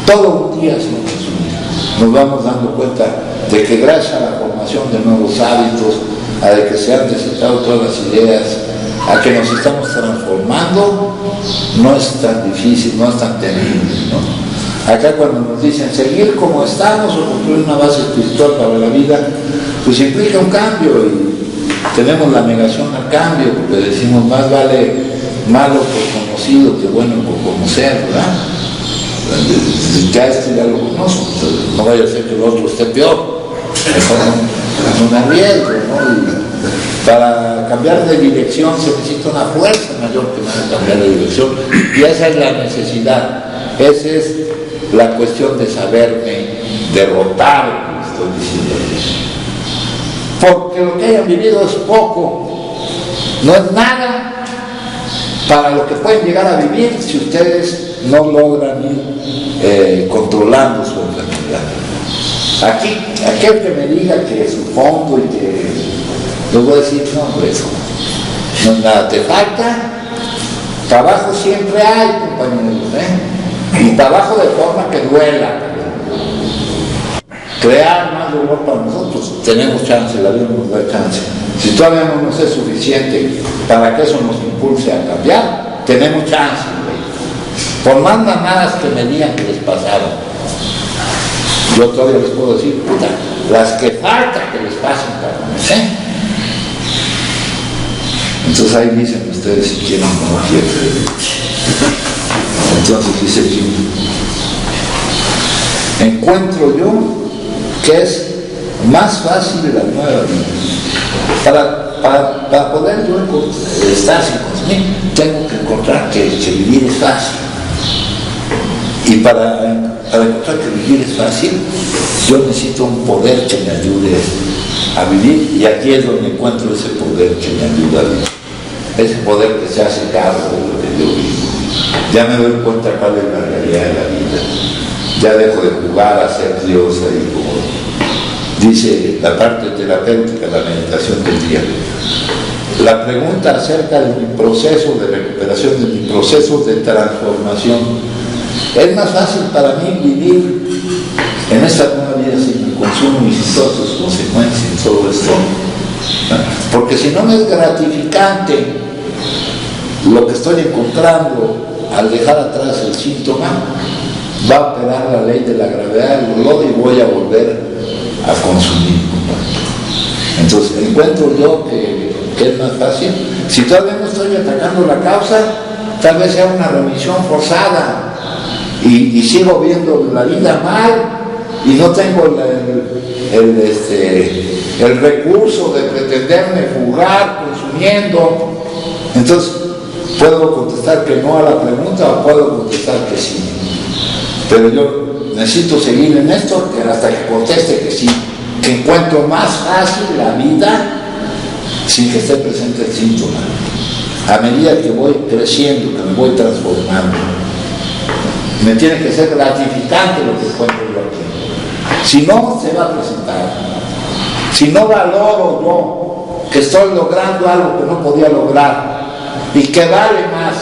todo un día sin consumir. Nos vamos dando cuenta de que gracias a la formación de nuevos hábitos, a de que se han desechado todas las ideas, a que nos estamos transformando, no es tan difícil, no es tan temible, ¿no? Acá cuando nos dicen seguir como estamos o construir una base espiritual para la vida, pues implica un cambio y tenemos la negación al cambio, porque decimos más vale malo por conocido que bueno por conocer, ¿verdad? Ya ya lo conozco, no vaya a ser que el otro esté peor, mejor no me arriesgo, ¿no? Y para cambiar de dirección se necesita una fuerza mayor que para cambiar de dirección, y esa es la necesidad, esa es la cuestión de saberme derrotar, como estoy diciendo. Porque lo que hayan vivido es poco, no es nada para lo que pueden llegar a vivir si ustedes no logran ir controlando su enfermedad. Aquí, aquel que me diga que su fondo y que le voy a decir, no, eso no es nada, te falta trabajo, siempre hay, compañeros, y trabajo de forma que duela, crear más dolor para nosotros. Tenemos chance, la vida nos da chance. Si todavía no nos es suficiente para que eso nos impulse a cambiar, tenemos chance, por más mamadas que me digan que les pasaron, yo todavía les puedo decir, puta, las que falta que les pasen, cabrón, Entonces ahí dicen ustedes si quieren o no quieren. Entonces dice aquí, encuentro yo que es más fácil la nueva vida. Para poder yo estar sin consumir, tengo que encontrar que vivir es fácil. Y para encontrar que vivir es fácil, yo necesito un poder que me ayude a vivir, y aquí es donde encuentro ese poder que me ayuda a vivir. Ese poder que se hace cargo de lo que yo vivo. Ya me doy cuenta cuál es la realidad de la vida. ya dejo de jugar a ser Dios ahí, como dice la parte terapéutica, la meditación del día. La pregunta acerca de mi proceso de recuperación, de mi proceso de transformación. Es más fácil para mí vivir en esta nueva vida sin el consumo y sin todas sus consecuencias y todo esto. Porque si no me es gratificante lo que estoy encontrando al dejar atrás el síntoma, va a operar la ley de la gravedad del dolor y voy a volver a consumir. Entonces encuentro yo que es más fácil. Si todavía no estoy atacando la causa, tal vez sea una remisión forzada y sigo viendo la vida mal y no tengo el recurso de pretenderme fugar consumiendo. Entonces puedo contestar que no a la pregunta o puedo contestar que sí, pero yo necesito seguir en esto hasta que conteste que sí, que encuentro más fácil la vida sin que esté presente el síntoma, a medida que voy creciendo, que me voy transformando. Me tiene que ser gratificante lo que encuentro yo aquí, si no se va a presentar. Si no valoro yo que estoy logrando algo que no podía lograr y que vale más,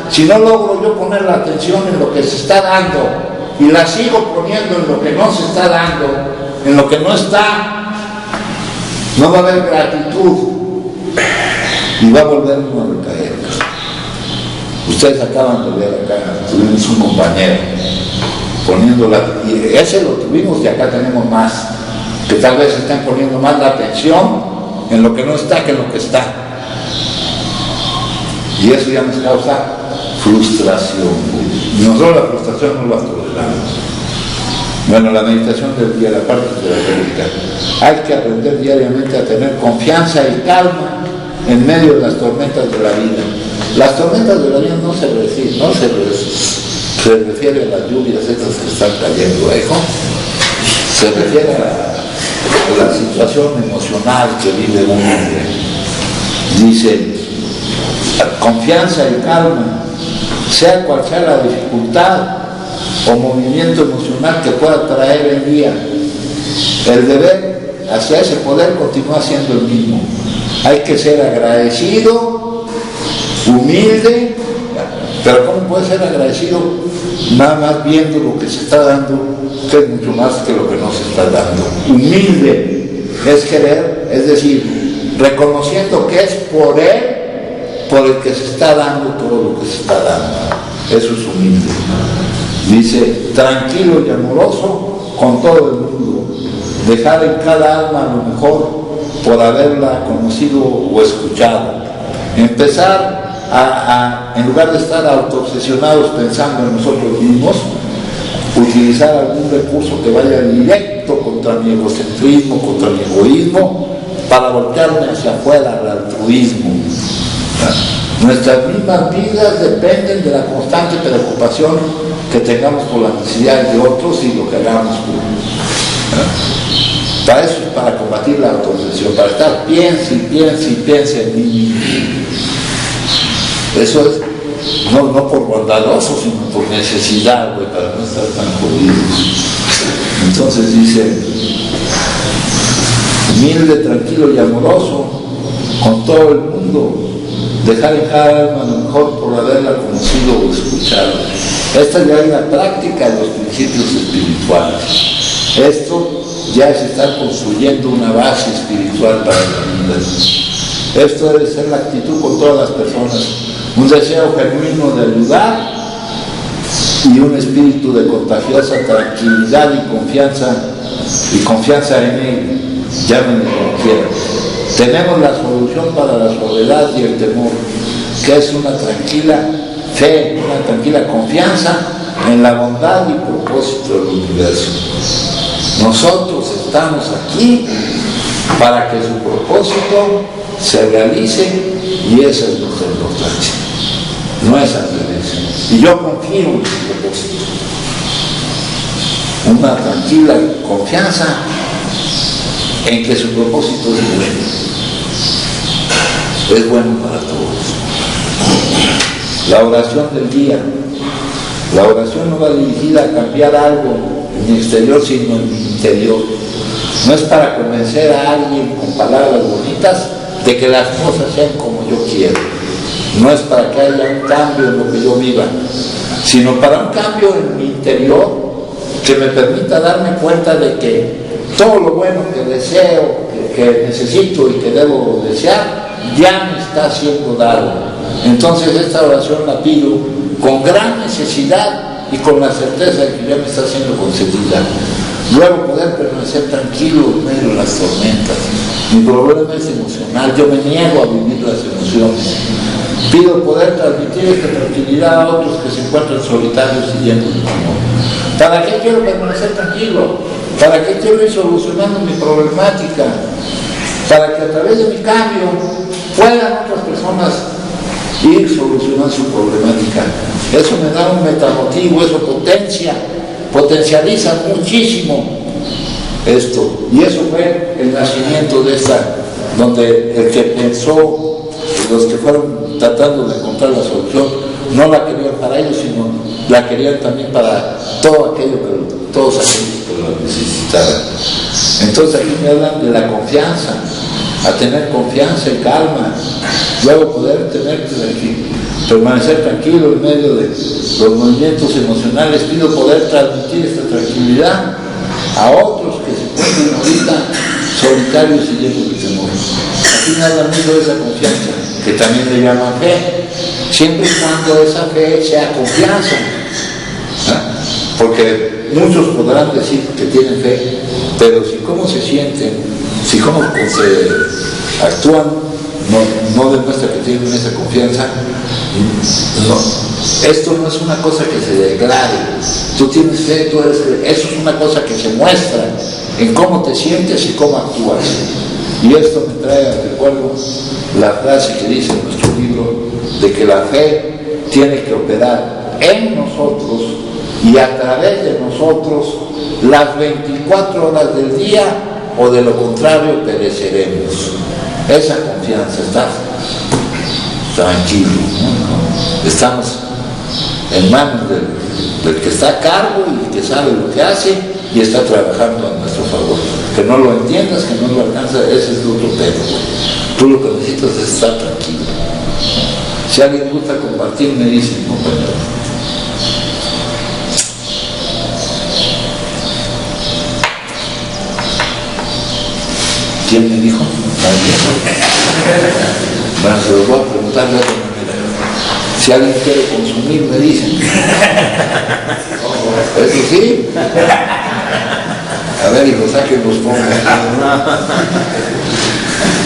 si no logro yo poner la atención en lo que se está dando y la sigo poniendo en lo que no se está dando, en lo que no está, no va a haber gratitud y va a volver uno a recaer. Ustedes acaban de ver acá, tuvimos un compañero poniéndola, y ese lo tuvimos y acá tenemos más, que tal vez estén poniendo más la atención en lo que no está que en lo que está. Y eso ya nos causa frustración. Nosotros la frustración no la toleramos. Bueno, la meditación del día, la parte terapéutica. Hay que aprender diariamente a tener confianza y calma en medio de las tormentas de la vida. Las tormentas de la vida no se refiere a las lluvias estas que están cayendo, se refiere a la situación emocional que vive un hombre. Dice, confianza y calma, sea cual sea la dificultad o movimiento emocional que pueda traer el día, el deber hacia ese poder continúa siendo el mismo. Hay que ser agradecido, humilde, pero ¿cómo puede ser agradecido nada más viendo lo que se está dando, que es mucho más que lo que no se está dando? Humilde es querer, es decir, reconociendo que es por él por el que se está dando todo lo que se está dando. Eso es humilde. Dice, tranquilo y amoroso con todo el mundo, dejar en cada alma lo mejor por haberla conocido o escuchado. Empezar en lugar de estar autoobsesionados pensando en nosotros mismos, utilizar algún recurso que vaya directo contra mi egocentrismo, contra mi egoísmo, para voltearme hacia afuera al altruismo. Nuestras mismas vidas dependen de la constante preocupación que tengamos por las necesidades de otros y lo que hagamos para eso, para combatir la autoobsesión, para estar piense en mí. Eso es no por bondadoso, sino por necesidad, para no estar tan jodidos. Entonces dice, humilde, tranquilo y amoroso con todo el mundo, dejar en cada alma lo mejor por haberla conocido o escuchado. Esta ya es la práctica de los principios espirituales. Esto ya es estar construyendo una base espiritual para la vida. Esto debe ser la actitud con todas las personas. Un deseo genuino de ayudar y un espíritu de contagiosa tranquilidad y confianza en él. Llámenle como quieran. Tenemos la solución para la soledad y el temor, que es una tranquila fe, una tranquila confianza en la bondad y propósito del universo. Nosotros estamos aquí para que su propósito se realice y esa es nuestra importancia. No es al revés. Y yo confío en su propósito. Una tranquila confianza en que su propósito es bueno. Es bueno para todos. La oración del día. La oración no va dirigida a cambiar algo en mi exterior, sino en mi interior. No es para convencer a alguien con palabras bonitas de que las cosas sean como yo quiero. No es para que haya un cambio en lo que yo viva, sino para un cambio en mi interior que me permita darme cuenta de que todo lo bueno que deseo, que necesito y que debo desear, ya me está siendo dado. Entonces esta oración la pido con gran necesidad y con la certeza de que ya me está siendo concedida. Luego poder permanecer tranquilo en medio de las tormentas. Mi problema es emocional, yo me niego a vivir las emociones. Pido poder transmitir esta tranquilidad a otros que se encuentran solitarios y llenos de temor. ¿Para qué quiero permanecer tranquilo? ¿Para qué quiero ir solucionando mi problemática? Para que a través de mi cambio puedan otras personas ir solucionando su problemática. Eso me da un metamotivo, eso potencializa muchísimo esto. Y eso fue el nacimiento de esta, donde el que pensó, los que fueron tratando de encontrar la solución, no la querían para ellos, sino la querían también para todo aquello que, todos aquellos que lo necesitaran. Entonces aquí me hablan de la confianza, a tener confianza y calma, luego poder permanecer tranquilo en medio de los movimientos emocionales. Pido poder transmitir esta tranquilidad a otros que se encuentran ahorita solitarios y llenos de temor. Aquí me habla mucho de esa confianza, que también le llaman fe, siempre y cuando esa fe sea confianza, ¿no? Porque muchos podrán decir que tienen fe, pero si cómo se sienten, si cómo se actúan, no demuestra que tienen esa confianza. No. Esto no es una cosa que se declare. Tú tienes fe, tú eres fe. Eso es una cosa que se muestra en cómo te sientes y cómo actúas. Y esto me trae al recuerdo la frase que dice en nuestro libro de que la fe tiene que operar en nosotros y a través de nosotros las 24 horas del día, o de lo contrario pereceremos. Esa confianza, estás tranquilo, ¿no? Estamos en manos del que está a cargo y que sabe lo que hace y está trabajando a nuestro favor. Que no lo entiendas, que no lo alcanzas, ese es otro tema. Tú lo que necesitas es estar tranquilo. Si alguien gusta compartir, me dice, compañero. ¿Quién me dijo? Bueno, se lo voy a preguntar de otra manera. Si alguien quiere consumir, me dicen. Eso sí. A ver, hijo, saquen los pongas.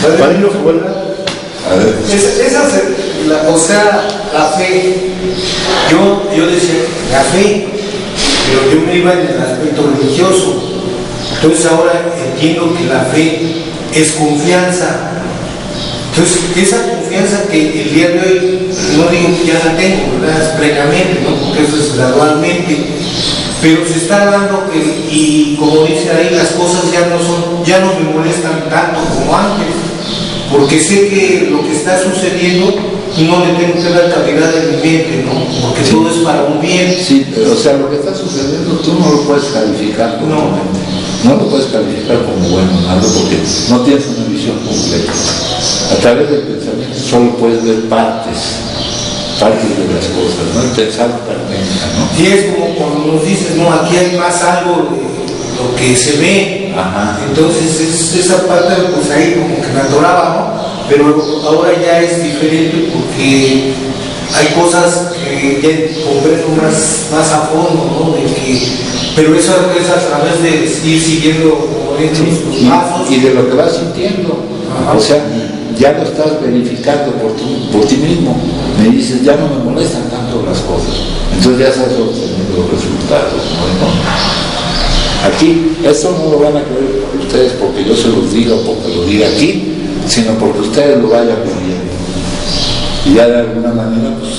A ver. O sea, la fe. Yo decía, la fe, pero yo me iba en el aspecto religioso. Entonces ahora entiendo que la fe es confianza. Entonces, esa confianza que el día de hoy, no digo que ya la tengo, ¿verdad? Plenamente, ¿no? Porque eso es gradualmente, pero se está dando que, y como dice ahí, las cosas ya no me molestan tanto como antes, porque sé que lo que está sucediendo no le tengo que dar calidad en mi mente, ¿no? Porque sí, todo es para un bien. Sí, o sea, lo que está sucediendo tú no lo puedes calificar totalmente. No lo puedes calificar como bueno, nada, porque no tienes una visión completa. A través del pensamiento solo puedes ver partes de las cosas, ¿no? El pensar fragmenta, ¿no? Y es como cuando nos dices, no, aquí hay más algo de lo que se ve. Ajá. Entonces esa parte, pues ahí como que me atoraba, ¿no? Pero ahora ya es diferente porque hay cosas que ya comprendo más a fondo, ¿no? Pero eso es a través de ir siguiendo los pasos. Y de lo que vas sintiendo. Ajá. O sea, ya lo estás verificando por ti mismo. Me dices, ya no me molestan tanto las cosas. Entonces ya estás obteniendo los resultados, ¿no? Aquí, esto no lo van a creer ustedes porque yo se los diga o porque lo diga aquí, sino porque ustedes lo vayan viviendo. Y ya de alguna manera, pues,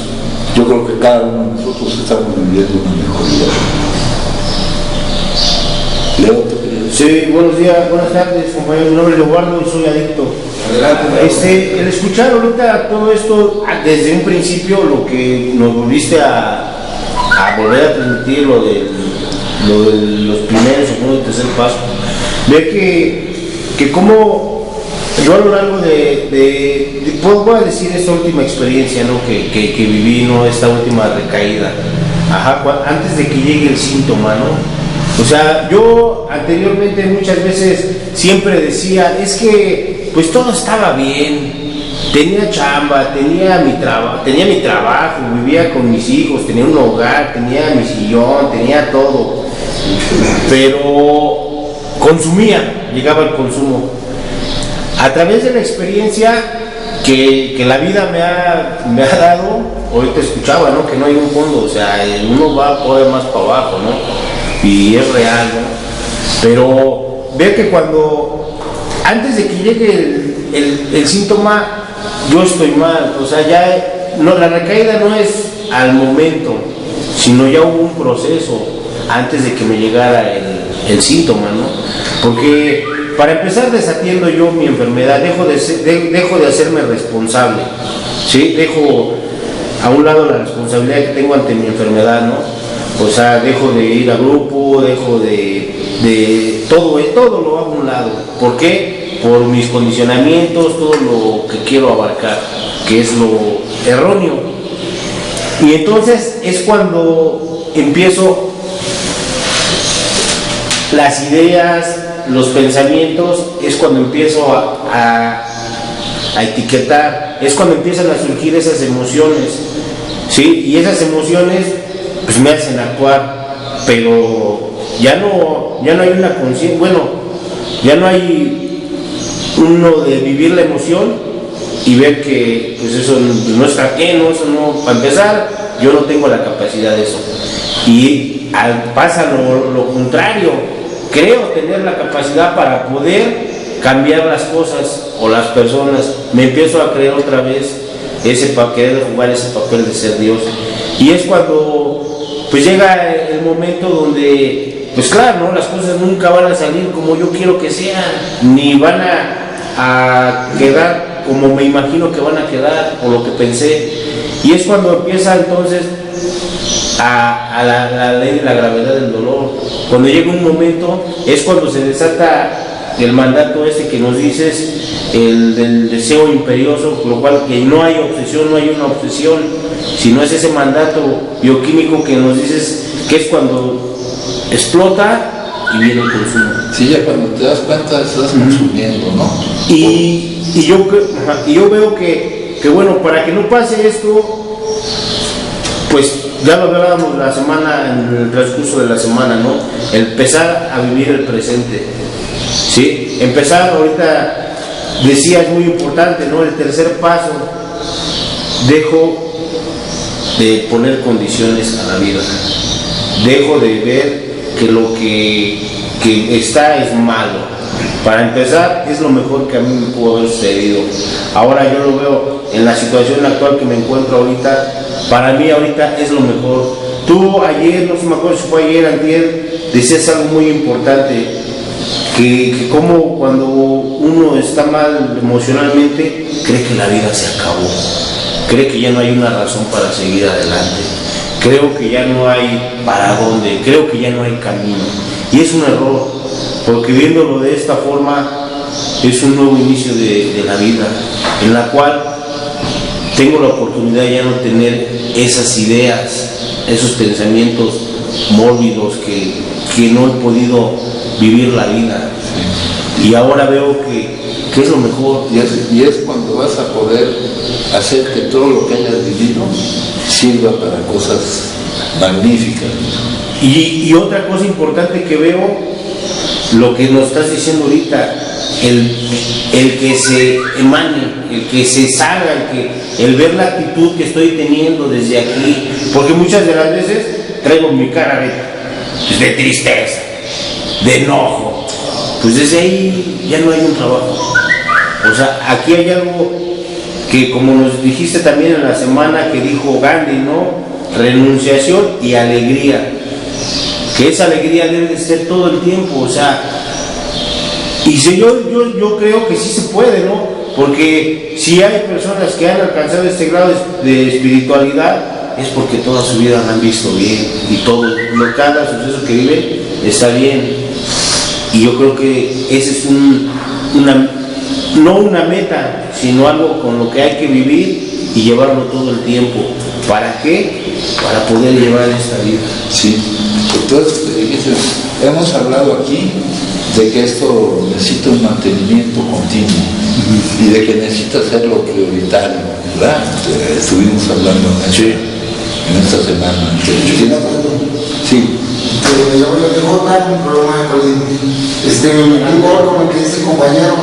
yo creo que cada uno de nosotros estamos viviendo una mejoría. Leo, ¿te querías? Sí, buenos días, buenas tardes, compañero. Mi nombre es Eduardo y soy adicto. Adelante. El escuchar ahorita todo esto, desde un principio, lo que nos volviste a a volver a transmitir lo de los primeros, segundo y tercer paso, ver que como yo a lo largo voy a decir esta última experiencia, ¿no? que viví, ¿no? Esta última recaída, antes de que llegue el síntoma, ¿no? O sea, yo anteriormente muchas veces siempre decía, es que pues todo estaba bien, tenía chamba, tenía mi trabajo, vivía con mis hijos, tenía un hogar, tenía mi sillón, tenía todo, pero consumía, llegaba el consumo. A través de la experiencia que la vida me ha dado, ahorita escuchaba, ¿no? Que no hay un fondo, o sea, uno va a poder más para abajo, ¿no? Y es real, ¿no? Pero ver que antes de que llegue el síntoma, yo estoy mal, o sea, la recaída no es al momento, sino ya hubo un proceso antes de que me llegara el síntoma, ¿no? Porque para empezar desatiendo yo mi enfermedad, dejo de hacerme responsable, ¿sí? Dejo a un lado la responsabilidad que tengo ante mi enfermedad, ¿no? O sea, dejo de ir a grupo, dejo de todo lo hago a un lado. ¿Por qué? Por mis condicionamientos, todo lo que quiero abarcar, que es lo erróneo. Y entonces es cuando empiezo las ideas, los pensamientos, es cuando empiezo a etiquetar, es cuando empiezan a surgir esas emociones, ¿sí? Y esas emociones pues me hacen actuar, pero ya no hay una conciencia, ya no hay uno de vivir la emoción y ver que pues eso no es ajeno, eso no, para empezar, yo no tengo la capacidad de eso. Y pasa lo contrario, creo tener la capacidad para poder cambiar las cosas o las personas, me empiezo a creer otra vez querer jugar ese papel de ser Dios. Y es cuando pues llega el momento donde, pues claro, ¿no? Las cosas nunca van a salir como yo quiero que sean, ni van a quedar como me imagino que van a quedar, o lo que pensé. Y es cuando empieza entonces a la ley de la gravedad del dolor. Cuando llega un momento, es cuando se desata el mandato que nos dices, el del deseo imperioso, lo cual que no hay obsesión, no hay una obsesión, sino es ese mandato bioquímico que nos dices que es cuando explota y viene el consumo. Sí, ya cuando te das cuenta estás consumiendo, ¿no? Y yo veo que bueno, para que no pase esto, pues ya lo hablábamos en el transcurso de la semana, ¿no? Empezar a vivir el presente, ¿sí? Empezar, ahorita decías muy importante, ¿no? El tercer paso, dejo de poner condiciones a la vida, dejo de ver que lo que está es malo. Para empezar, es lo mejor que a mí me pudo haber sucedido. Ahora yo lo veo en la situación actual que me encuentro ahorita. Para mí ahorita es lo mejor. Tú ayer, no sé, me acuerdo si fue ayer, antier, decías algo muy importante, que como cuando uno está mal emocionalmente, cree que la vida se acabó, cree que ya no hay una razón para seguir adelante, creo que ya no hay para dónde, creo que ya no hay camino. Y es un error, porque viéndolo de esta forma, es un nuevo inicio de la vida, en la cual tengo la oportunidad ya no tener esas ideas, esos pensamientos mórbidos que no he podido vivir la vida. Y ahora veo que es lo mejor. Y es cuando vas a poder hacer que todo lo que hayas vivido sirva para cosas magníficas. Y otra cosa importante que veo, lo que nos estás diciendo ahorita, el que se emane, el que se salga, el ver la actitud que estoy teniendo desde aquí, porque muchas de las veces traigo mi cara de tristeza, de enojo, pues desde ahí ya no hay un trabajo. O sea, aquí hay algo que, como nos dijiste también en la semana que dijo Gandhi, ¿no? Renunciación y alegría, que esa alegría debe de ser todo el tiempo, o sea, y si yo creo que sí se puede, ¿no? Porque si hay personas que han alcanzado este grado de espiritualidad, es porque toda su vida la han visto bien y todo, cada suceso que vive está bien. Y yo creo que ese es no una meta, sino algo con lo que hay que vivir y llevarlo todo el tiempo. ¿Para qué? Para poder llevar esta vida. Sí, entonces hemos hablado aquí de que esto necesita un mantenimiento continuo y de que necesita ser lo prioritario, ¿verdad? Estuvimos hablando en esta semana. Sí. Yo tengo un problema igual como el que dice el compañero,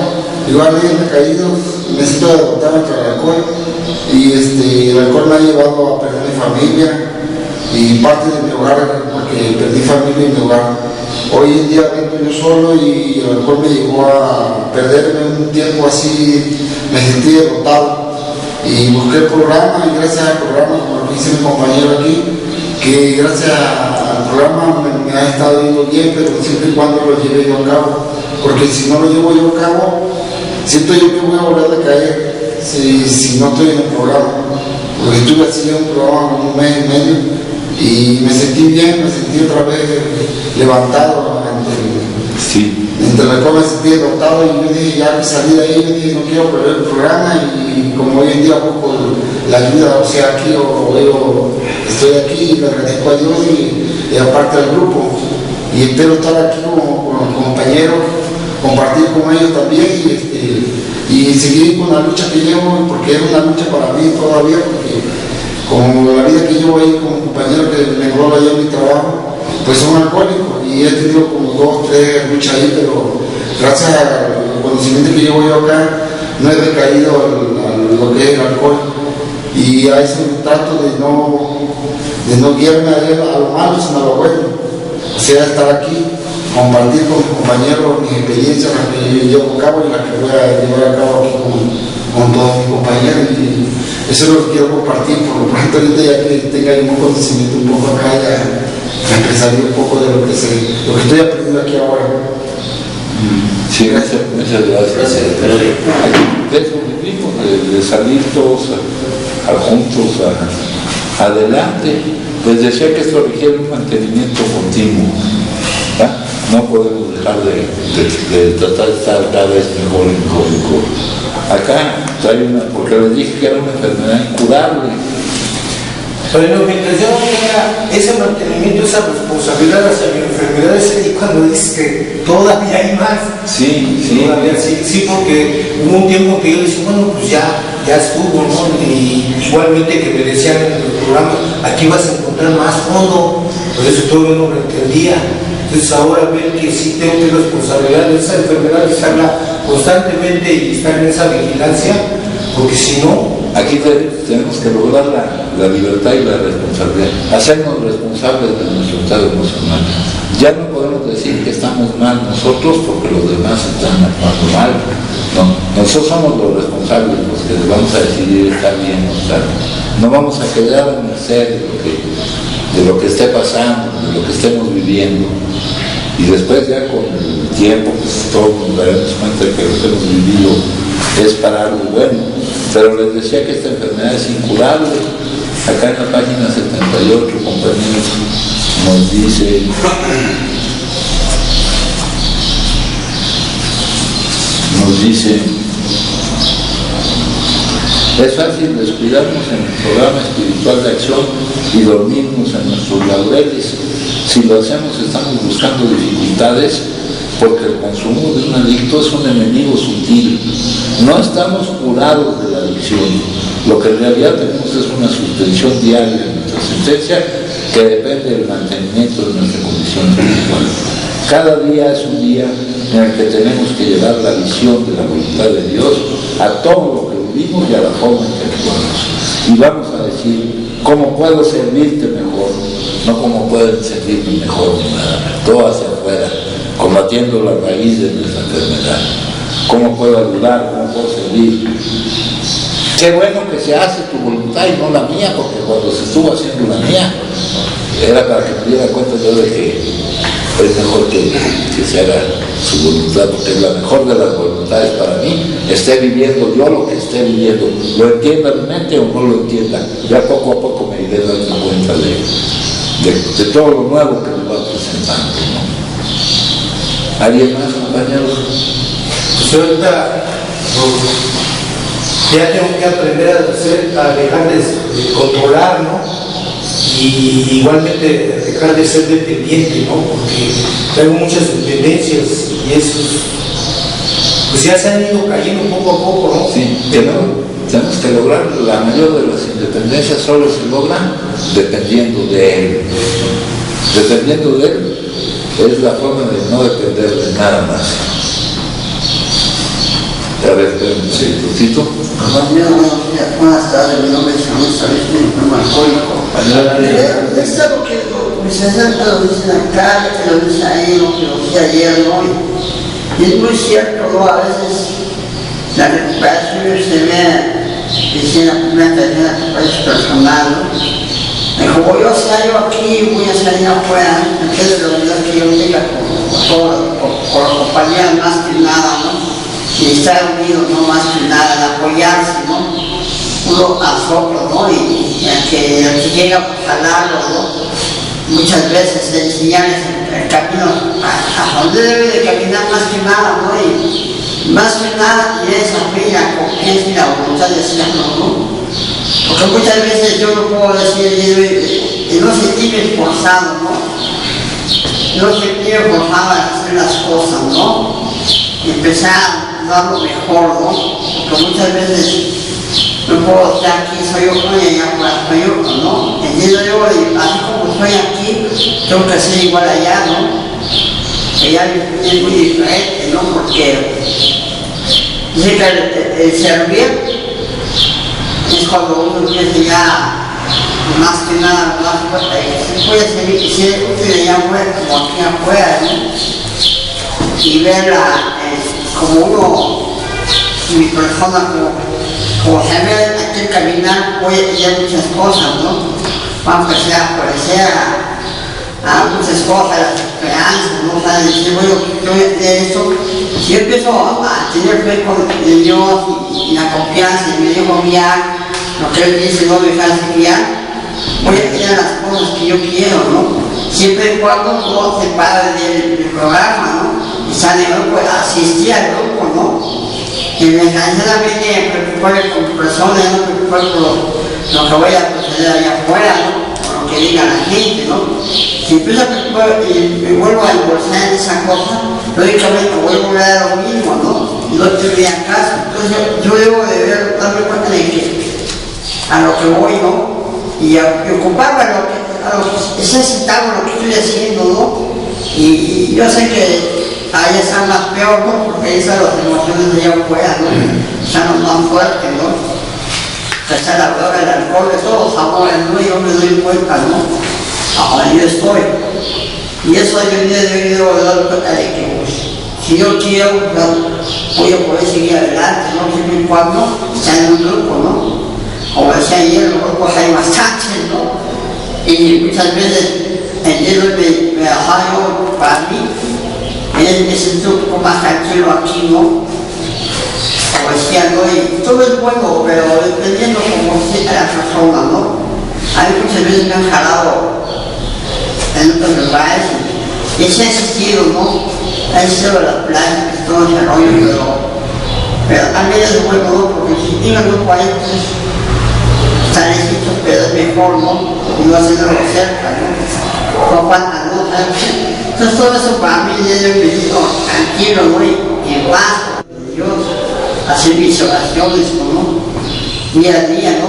igual de caído, necesito derrotar contra el alcohol y el alcohol me ha llevado a perder mi familia y parte de mi hogar, porque perdí familia y mi hogar. Hoy en día vengo yo solo y el alcohol me llevó a perderme un tiempo así, me sentí derrotado y busqué el programa y gracias al programa, como lo que dice mi compañero aquí, que gracias al programa me ha estado yendo bien, pero siempre y cuando lo lleve yo a cabo, porque si no lo llevo yo a cabo, siento yo que voy a volver a caer si no estoy en el programa, porque estuve así en un programa como un mes y medio y me sentí bien, me sentí otra vez levantado entre el alcohol, me sentí derrotado y yo dije, ya que salí de ahí, yo dije, no quiero perder el programa y como hoy en día busco la ayuda, o sea, aquí estoy aquí y le agradezco a Dios y aparte del grupo y espero estar aquí con los compañeros, compartir con ellos también y seguir con la lucha que llevo, porque es una lucha para mí todavía, porque como la vida que llevo ahí con compañeros que me engloba yo en mi trabajo, pues son alcohólicos y he tenido como 2, 3 luchas ahí, pero gracias al conocimiento que llevo yo acá no he decaído a lo que es el alcohol y a ese trato de no guiarme a lo malo sino a lo bueno, o sea, estar aquí, compartir con mis compañeros mis experiencias, las que yo llevo a cabo y las que voy a llevar a cabo aquí con todos mis compañeros y eso es lo que quiero compartir. Por lo pronto ahorita ya que tenga un conocimiento un poco acá, ya expresaré un poco de lo que estoy aprendiendo aquí ahora. Sí, muchas gracias. De eso vivimos, de salir todos juntos adelante. Les decía que esto requiere un mantenimiento continuo. ¿Ah? No podemos dejar de tratar de estar cada vez mejor y mejor y mejor. Acá hay porque les dije que era una enfermedad incurable. Pero mientras yo tenga ese mantenimiento, esa responsabilidad hacia mi enfermedad, es ahí cuando dices que todavía hay más. Sí, sí, porque hubo un tiempo que yo decía, bueno, pues ya estuvo, ¿no? Y igualmente que me decían en el programa, aquí vas a encontrar más fondo, por eso todavía no lo entendía. Entonces ahora ver que sí tengo que responsabilidad de esa enfermedad, de estarla constantemente y estar en esa vigilancia, porque si no... Aquí tenemos que lograr la libertad y la responsabilidad, hacernos responsables de nuestro estado emocional. Ya no podemos decir que estamos mal nosotros porque los demás están actuando mal. No, nosotros somos los responsables, los que vamos a decidir estar bien o estar. No vamos a quedar a merced de lo que esté pasando, de lo que estemos viviendo. Y después ya con el tiempo, pues todos nos daremos cuenta de que lo que hemos vivido es para algo bueno. Pero les decía que esta enfermedad es incurable. Acá en la página 78, compañeros, nos dice es fácil descuidarnos en el programa espiritual de acción y dormirnos en nuestros laureles. Si lo hacemos estamos buscando dificultades, porque el consumo de un adicto es un enemigo sutil. No estamos curados de la adicción. Lo que en realidad tenemos es una suspensión diaria de nuestra sentencia que depende del mantenimiento de nuestra condición espiritual. Cada día es un día en el que tenemos que llevar la visión de la voluntad de Dios a todo lo que vivimos y a la forma en que actuamos. Y vamos a decir, ¿cómo puedo servirte mejor? No cómo pueden servirme mejor ni nada, todo hacia afuera, combatiendo la raíz de nuestra enfermedad. ¿Cómo puedo ayudar? ¿Cómo puedo servir? Qué bueno que se hace tu voluntad y no la mía, porque cuando se estuvo haciendo la mía, era para que me diera cuenta yo de que es mejor que se haga su voluntad, porque es la mejor de las voluntades para mí. Esté viviendo yo lo que esté viviendo, lo entienda mi mente o no lo entienda, ya poco a poco me y de darte cuenta de todo lo nuevo que nos va presentando, ¿no? ¿Alguien más, compañeros? Pues ahorita ya tengo que aprender a dejar de controlar, ¿no? Y igualmente dejar de ser dependiente, ¿no? Porque tengo muchas dependencias y eso pues ya se han ido cayendo poco a poco, ¿no? Sí, tenemos que lograr la mayor de las independencias, solo se logran dependiendo de él. Dependiendo de él es la forma de no depender de nada más. A ver, sí, Tito. Buenas tardes, mi nombre es Samuel Saviste, enfermo alcohólico. Es algo que mis sacerdotes lo dicen acá, que lo dicen ahí, lo que lo decía ayer, ¿no? Y es muy cierto, ¿no? A veces la recuperación se ve, dice la primera tercera recuperación personal, ¿no? Como yo salgo aquí, voy a salir afuera, en vez de la unidad que yo tenga con la compañía más que nada, ¿no? Y estar unidos, no más que nada, en apoyarse, ¿no? Uno a otro, ¿no? Y el que llega a jalarlo, ¿no? Muchas veces enseñarles el camino a donde debe de caminar más que nada, ¿no? Y más que nada tiene esa fe y la confianza y la voluntad de hacerlo, ¿no? Porque muchas veces yo no puedo decir, y no sentirme esforzado, ¿no? No sentirme forzado a hacer las cosas, ¿no? Y empezar a dar lo mejor, ¿no? Porque muchas veces no puedo estar aquí, soy yo, y allá afuera soy yo, ¿no? Entiendo yo, así como estoy aquí, tengo que ser igual allá, ¿no? Allá es muy diferente, ¿no? Porque dice que el servir es cuando uno empieza ya más que nada, más fuerte, se puede servir y ser útil allá afuera como aquí afuera, ¿no? Y ver como uno, mi persona, como saber aquí caminar, voy a tener muchas cosas, ¿no? Va a empezar a aparecer a muchas cosas, las esperanzas, ¿no? O sea, decir, bueno, yo voy a tener esto. Si yo empiezo a tener fe con Dios y la confianza, y me dejo guiar, lo que Él dice, no dejarse guiar, voy a tener las cosas que yo quiero, ¿no? Siempre y cuando no se para del programa, ¿no? Y sale el grupo, asistir al grupo, ¿no? Y desgraciadamente preocuparme con personas, no preocuparme por lo que voy a proceder allá afuera, ¿no? Por lo que diga la gente, ¿no? Si empiezo a preocupar y me vuelvo a embolsar en esa cosa, lógicamente vuelvo a ver lo mismo, ¿no? Y no tendría caso. Entonces yo debo de darme cuenta de que a lo que voy, ¿no? Y ocuparme a lo que necesitamos, lo que estoy haciendo, ¿no? Y yo sé que ahí está más peor, ¿no? Porque ahí están las emociones de allá afuera, ¿no? Están más fuertes, ¿no? Está la droga, el alcohol, de todos los sabores, ¿no? Yo me doy cuenta, ¿no? Ahora yo estoy. Y eso yo debo de dar cuenta de que, pues, si yo quiero, voy a poder seguir adelante, ¿no? Siempre y cuando sea en un grupo, ¿no? Como decía ayer, los grupos hay bastantes, ¿no? Y muchas veces entiendo me dejaba yo para mí, me siento un poco más tranquilo aquí, ¿no? Como decía, ¿no? Y todo es bueno, pero dependiendo como sea la persona, ¿no? A mí muchas veces me han jalado en otros lugares y se ha existido, ¿no? Ha existido las playas, todo ese rollo, pero a mí es bueno, ¿no? Porque si tiene un grupo ahí, pues está lejito, pero es mejor, ¿no? Y no haciéndolo cerca, ¿no? No falta, ¿no? Entonces todo eso para mí yo me siento tranquilo, ¿no? Y en paz, Dios, hacer mis oraciones, ¿no? Día a día, ¿no?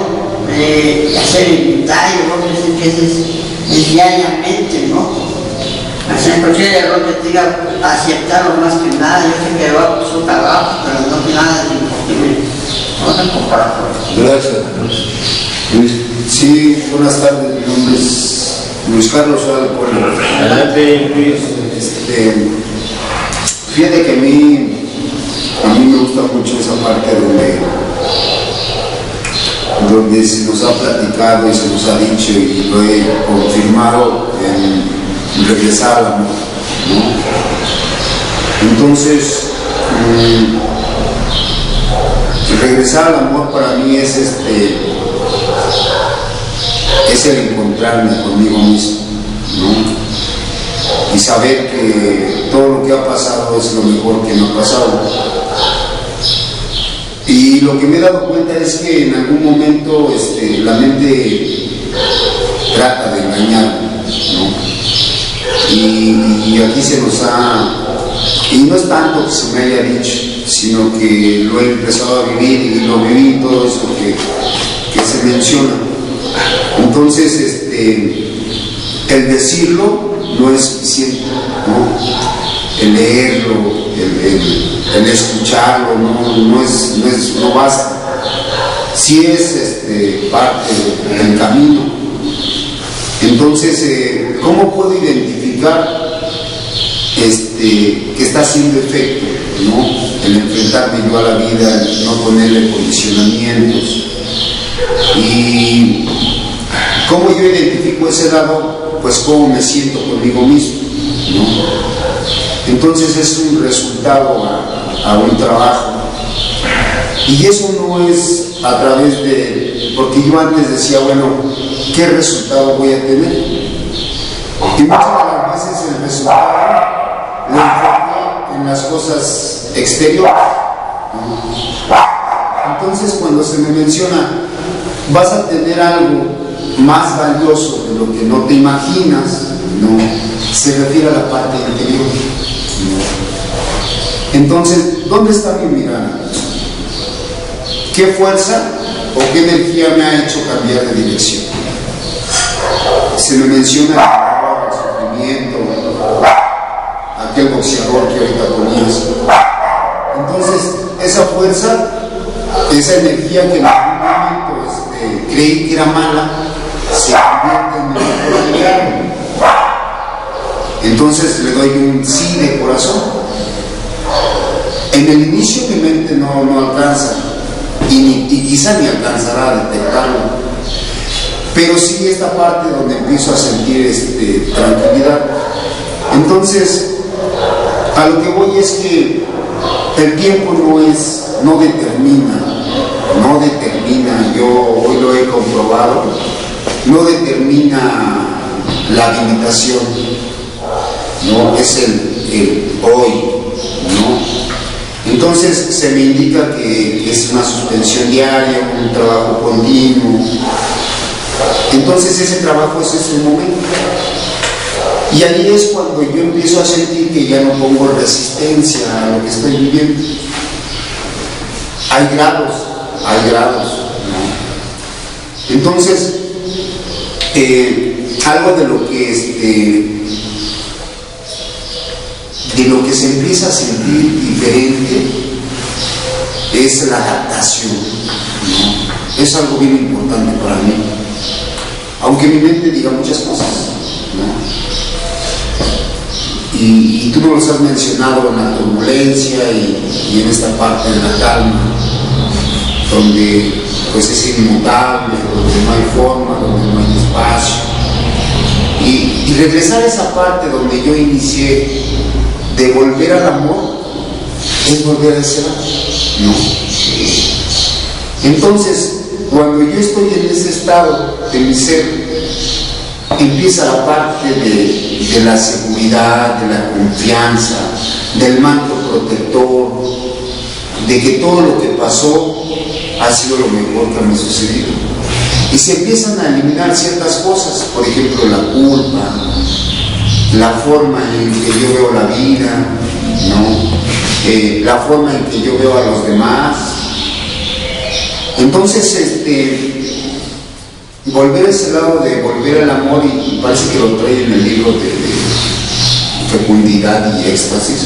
Hacer el inventario, ¿no? Que es diariamente, ¿no? Hacer cualquier error que tenga, aceptarlo más que nada. Yo sé que va por su trabajo, pero no tiene nada de imposible. No te comparar por eso. Gracias, Luis. Sí, buenas tardes, mi nombre es Luis Carlos Pueblo. Adelante, Luis. Fíjate que a mí me gusta mucho esa parte donde se nos ha platicado y se nos ha dicho y lo he confirmado en regresar al amor, ¿no? Entonces, regresar al amor para mí es es el encontrarme conmigo mismo, ¿no? Y saber que todo lo que ha pasado es lo mejor que me ha pasado. Y lo que me he dado cuenta es que en algún momento la mente trata de engañarme, ¿no? Y aquí se nos ha... Y no es tanto que se me haya dicho, sino que lo he empezado a vivir y lo viví, todo eso que se menciona. Entonces, el decirlo no es suficiente, ¿no? El leerlo, el escucharlo, no basta. Sí es parte del camino. Entonces, ¿cómo puedo identificar que está haciendo efecto, ¿no? El enfrentarme yo a la vida, el no ponerle condicionamientos? Y ¿cómo yo identifico ese lado? Pues cómo me siento conmigo mismo, ¿no? Entonces es un resultado a un trabajo. Y eso no es a través de... Porque yo antes decía, bueno, ¿qué resultado voy a tener? Y muchas de las veces el resultado lo enfoqué en las cosas exteriores. Entonces cuando se me menciona, vas a tener algo más valioso de lo que no te imaginas, no, se refiere a la parte interior, ¿no? Entonces, ¿dónde está mi mirada? ¿Qué fuerza o qué energía me ha hecho cambiar de dirección? Se me menciona el sufrimiento, aquel boxeador que ahorita ponías. Entonces, esa fuerza, esa energía que en algún momento creí que era mala, se convierte en mi mejor. Entonces le doy un sí de corazón. En el inicio mi mente no alcanza y quizá ni alcanzará a detectarlo, pero sí esta parte donde empiezo a sentir tranquilidad. Entonces a lo que voy es que el tiempo no determina, yo hoy lo he comprobado, no determina la limitación, no es el hoy, ¿no? Entonces se me indica que es una suspensión diaria, un trabajo continuo. Entonces ese trabajo es ese momento. Y ahí es cuando yo empiezo a sentir que ya no pongo resistencia a lo que estoy viviendo. Hay grados, ¿no? Entonces, algo de lo que se empieza a sentir diferente es la adaptación, ¿no? Es algo bien importante para mí, aunque mi mente diga muchas cosas, ¿no? Y tú nos los has mencionado en la turbulencia y en esta parte de la calma, donde pues es inmutable, donde no hay forma, donde no hay espacio. Y regresar a esa parte donde yo inicié, de volver al amor, es volver a ser, ¿no? Entonces, cuando yo estoy en ese estado de mi ser, empieza la parte de la seguridad, de la confianza, del manto protector, de que todo lo que pasó ha sido lo mejor que me ha sucedido. Y se empiezan a eliminar ciertas cosas, por ejemplo la culpa, la forma en que yo veo la vida, ¿no? La forma en que yo veo a los demás. Entonces, volver a ese lado de volver al amor, y parece que lo trae en el libro de fecundidad y éxtasis.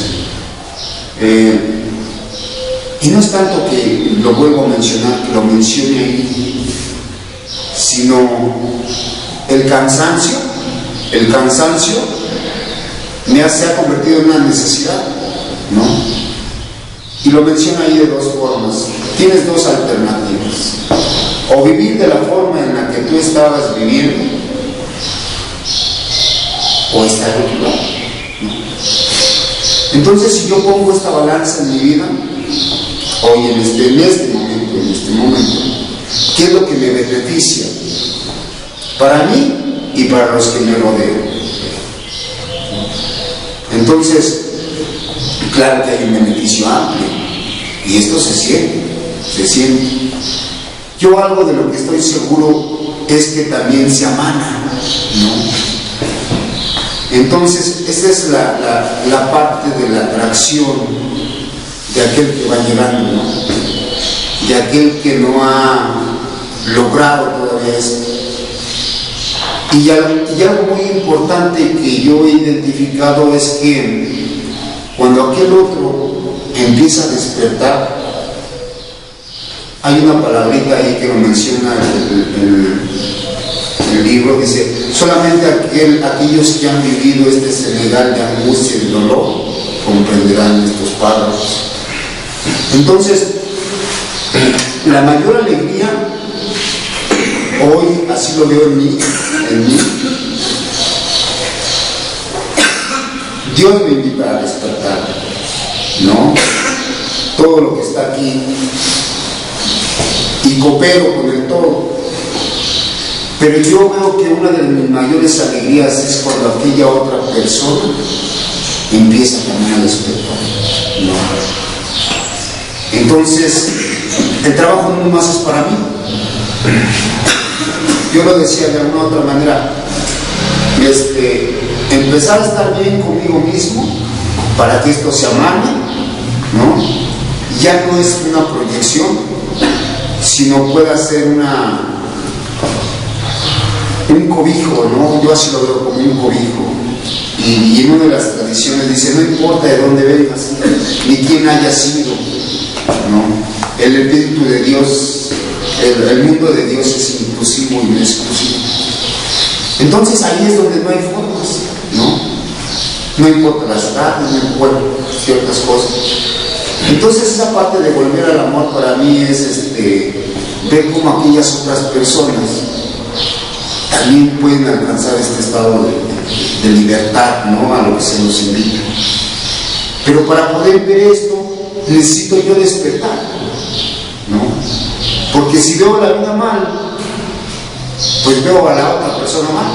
Y no es tanto que lo vuelvo a mencionar, que lo mencione ahí, sino el cansancio se ha convertido en una necesidad, ¿no? Y lo menciona ahí de dos formas. Tienes dos alternativas: o vivir de la forma en la que tú estabas viviendo, o estar equivocado, ¿no? Entonces, si yo pongo esta balanza en mi vida, hoy en este momento, ¿qué es lo que me beneficia? para mí y para los que me rodean. Entonces, claro que hay un beneficio amplio, y esto se siente. Yo algo de lo que estoy seguro es que también se amana, ¿no? Entonces, esa es la parte de la atracción de aquel que va llegando, ¿no? De aquel que no ha logrado todavía esto. Y algo muy importante que yo he identificado es que cuando aquel otro empieza a despertar, hay una palabrita ahí que lo menciona el libro, dice: solamente aquellos que han vivido este Senegal de angustia y dolor comprenderán estos párrafos. Entonces, la mayor alegría, hoy así lo veo en mí, Dios me invita a despertar, ¿no? Todo lo que está aquí, y coopero con el todo. Pero yo veo que una de mis mayores alegrías es cuando aquella otra persona empieza también a despertar, ¿no? Entonces, el trabajo no más es para mí. Yo lo decía de alguna otra manera, empezar a estar bien conmigo mismo para que esto se amane, ¿no? Ya no es una proyección, sino pueda ser un cobijo, ¿no? Yo así lo veo como un cobijo. Y en una de las tradiciones dice: no importa de dónde vengas, ni quién haya sido, ¿no? El Espíritu de Dios, el mundo de Dios es inclusivo y no exclusivo. Entonces ahí es donde no hay formas, ¿no? No importa las edades, no importa ciertas cosas. Entonces esa parte de volver al amor para mí es ver cómo aquellas otras personas también pueden alcanzar este estado de libertad, ¿no? A lo que se nos invita. Pero para poder ver esto, necesito yo despertar, ¿no? Porque si veo la vida mal, pues veo a la otra persona mal.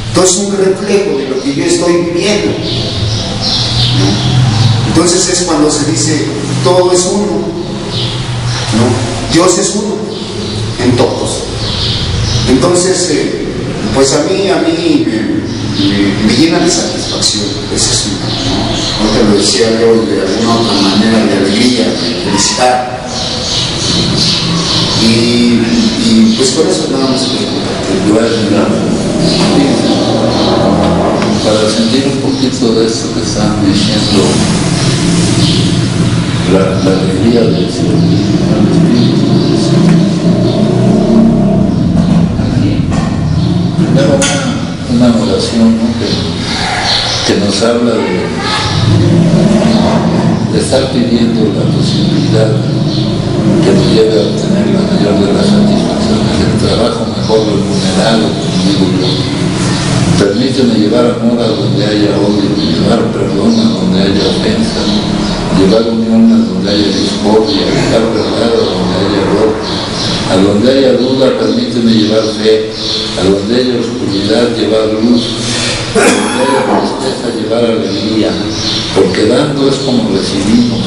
Entonces es un reflejo de lo que yo estoy viviendo, ¿no? Entonces es cuando se dice: todo es uno, ¿no? Dios es uno en todos. Entonces, pues a mí me llena de satisfacción, ese es ¿no? No te lo decía yo de alguna otra manera, de alegría, de felicidad. Y pues con eso nada más que para sentir un poquito de esto que están diciendo, la alegría del Espíritu. Primero una oración, ¿no? que nos habla de estar pidiendo la posibilidad que nos lleve a obtener la mayor de las satisfacciones, el trabajo mejor remunerado, como digo yo. Permíteme llevar amor a donde haya odio, llevar perdón a donde haya ofensa, llevar unión a donde haya discordia, dejar verdad a donde haya error. A donde haya duda, permíteme llevar fe; a donde haya oscuridad, llevar luz; a donde haya tristeza, llevar alegría. Porque dando es como recibimos.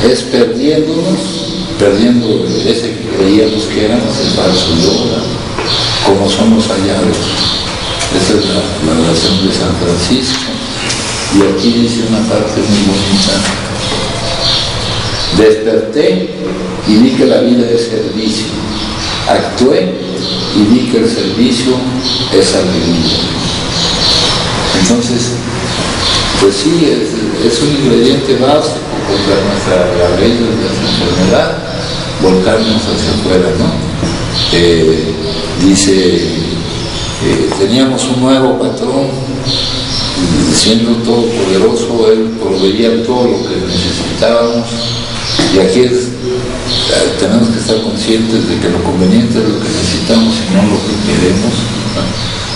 Es perdiendo ese que creíamos que éramos, el falso yo, ¿verdad? Como somos hallados. Esa es la oración de San Francisco. Y aquí dice una parte muy bonita: desperté y vi que la vida es servicio. Actué y vi que el servicio es alegría. Entonces, pues sí, es un ingrediente básico contra nuestra raíz de nuestra enfermedad, volcarnos hacia afuera, ¿no? Dice, teníamos un nuevo patrón, siendo todopoderoso, él proveía todo lo que necesitábamos. Y aquí tenemos que estar conscientes de que lo conveniente es lo que necesitamos y no lo que queremos, ¿no?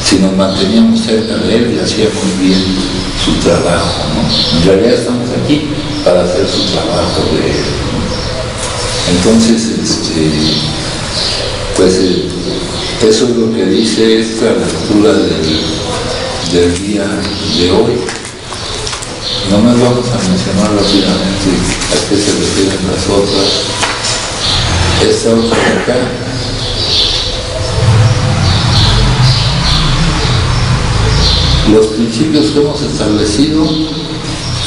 Si nos manteníamos cerca de él y hacíamos bien su trabajo, ¿no? En realidad estamos aquí para hacer su trabajo de él, ¿no? Entonces, pues Eso es lo que dice esta lectura del día de hoy. Nomás vamos a mencionar rápidamente a qué se refieren las otras. Esta otra de acá. Los principios que hemos establecido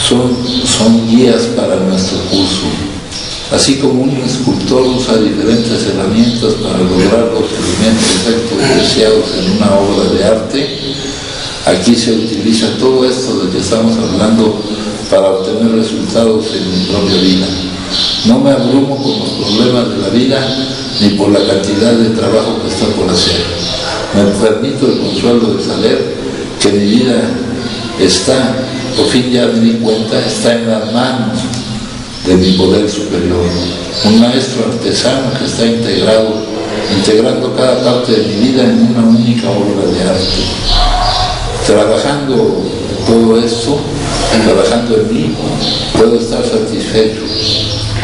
son guías para nuestro curso. Así como un escultor usa diferentes herramientas para lograr los efectos deseados en una obra de arte, aquí se utiliza todo esto de que estamos hablando para obtener resultados en mi propia vida. No me abrumo con los problemas de la vida ni por la cantidad de trabajo que está por hacer. Me permito el consuelo de saber que mi vida está, por fin ya me di cuenta, está en las manos de mi poder superior. Un maestro artesano que está integrando cada parte de mi vida en una única obra de arte. Trabajando todo esto, trabajando en mí, puedo estar satisfecho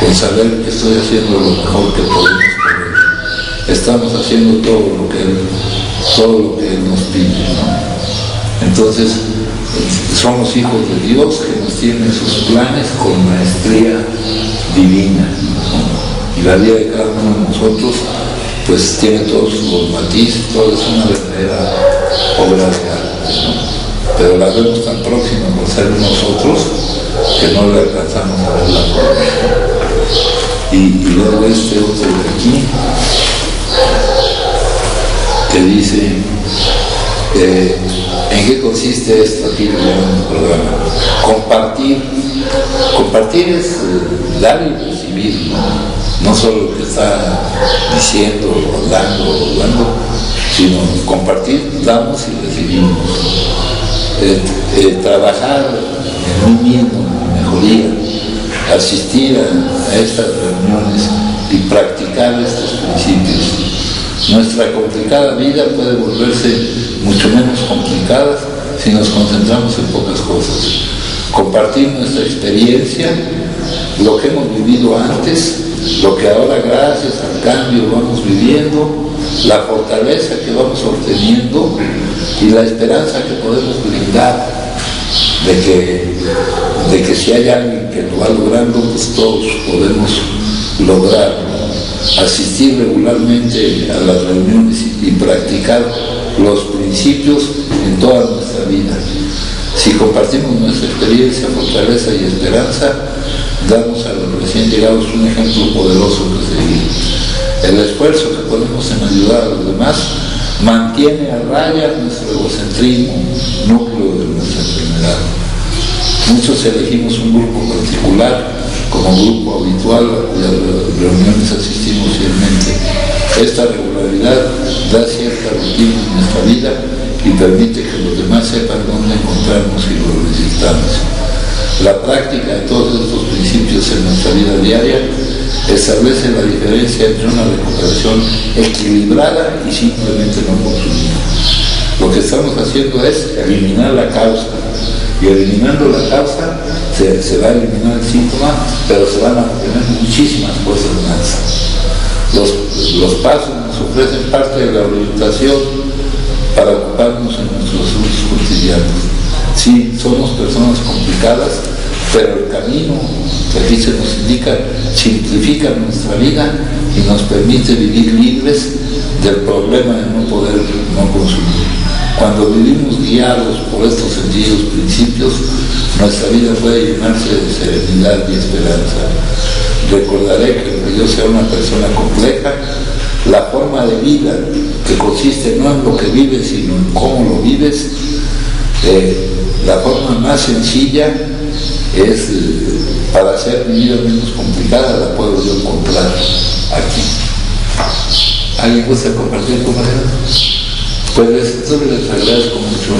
con saber que estoy haciendo lo mejor que podemos hacer. Estamos haciendo todo lo que Él nos pide, ¿no? Entonces, somos hijos de Dios que nos tiene sus planes con maestría divina, ¿no? Y la vida de cada uno de nosotros pues tiene todos sus matices, todo es una verdadera obra de arte, ¿no? Pero la vemos tan próxima por ser nosotros que no le alcanzamos a verla por y luego este otro de aquí que dice ¿en qué consiste esto aquí en el programa? Compartir es dar y recibir, no solo lo que está diciendo, dando, sino compartir, damos y recibimos. Trabajar en mí mismo, en mejoría, asistir a estas reuniones y practicar estos principios. Nuestra complicada vida puede volverse mucho menos complicada si nos concentramos en pocas cosas. Compartir nuestra experiencia, lo que hemos vivido antes, lo que ahora gracias al cambio vamos viviendo, la fortaleza que vamos obteniendo y la esperanza que podemos brindar de que si hay alguien que lo va logrando, pues todos podemos lograrlo. Asistir regularmente a las reuniones y practicar los principios en toda nuestra vida. Si compartimos nuestra experiencia, fortaleza y esperanza, damos a los recién llegados un ejemplo poderoso que seguir. El esfuerzo que ponemos en ayudar a los demás mantiene a raya nuestro egocentrismo, núcleo de nuestra enfermedad. Muchos elegimos un grupo particular como grupo habitual a cuyas reuniones asistimos fielmente. Esta regularidad da cierta rutina en nuestra vida y permite que los demás sepan dónde encontrarnos y lo necesitamos. La práctica de todos estos principios en nuestra vida diaria establece la diferencia entre una recuperación equilibrada y simplemente no consumida. Lo que estamos haciendo es eliminar la causa, y eliminando la causa se va a eliminar el síntoma, pero se van a obtener muchísimas cosas más. Los pasos nos ofrecen parte de la orientación para ocuparnos en nuestros asuntos cotidianos. Sí, somos personas complicadas, pero el camino que aquí se nos indica simplifica nuestra vida y nos permite vivir libres del problema de no poder no consumir. Cuando vivimos guiados por estos sencillos principios, nuestra vida puede llenarse de serenidad y esperanza. Recordaré que aunque yo sea una persona compleja, la forma de vida que consiste no en lo que vives, sino en cómo lo vives, la forma más sencilla es para hacer mi vida menos complicada, la puedo yo encontrar aquí. ¿Alguien gusta compartir tu manera? Pues les agradezco mucho.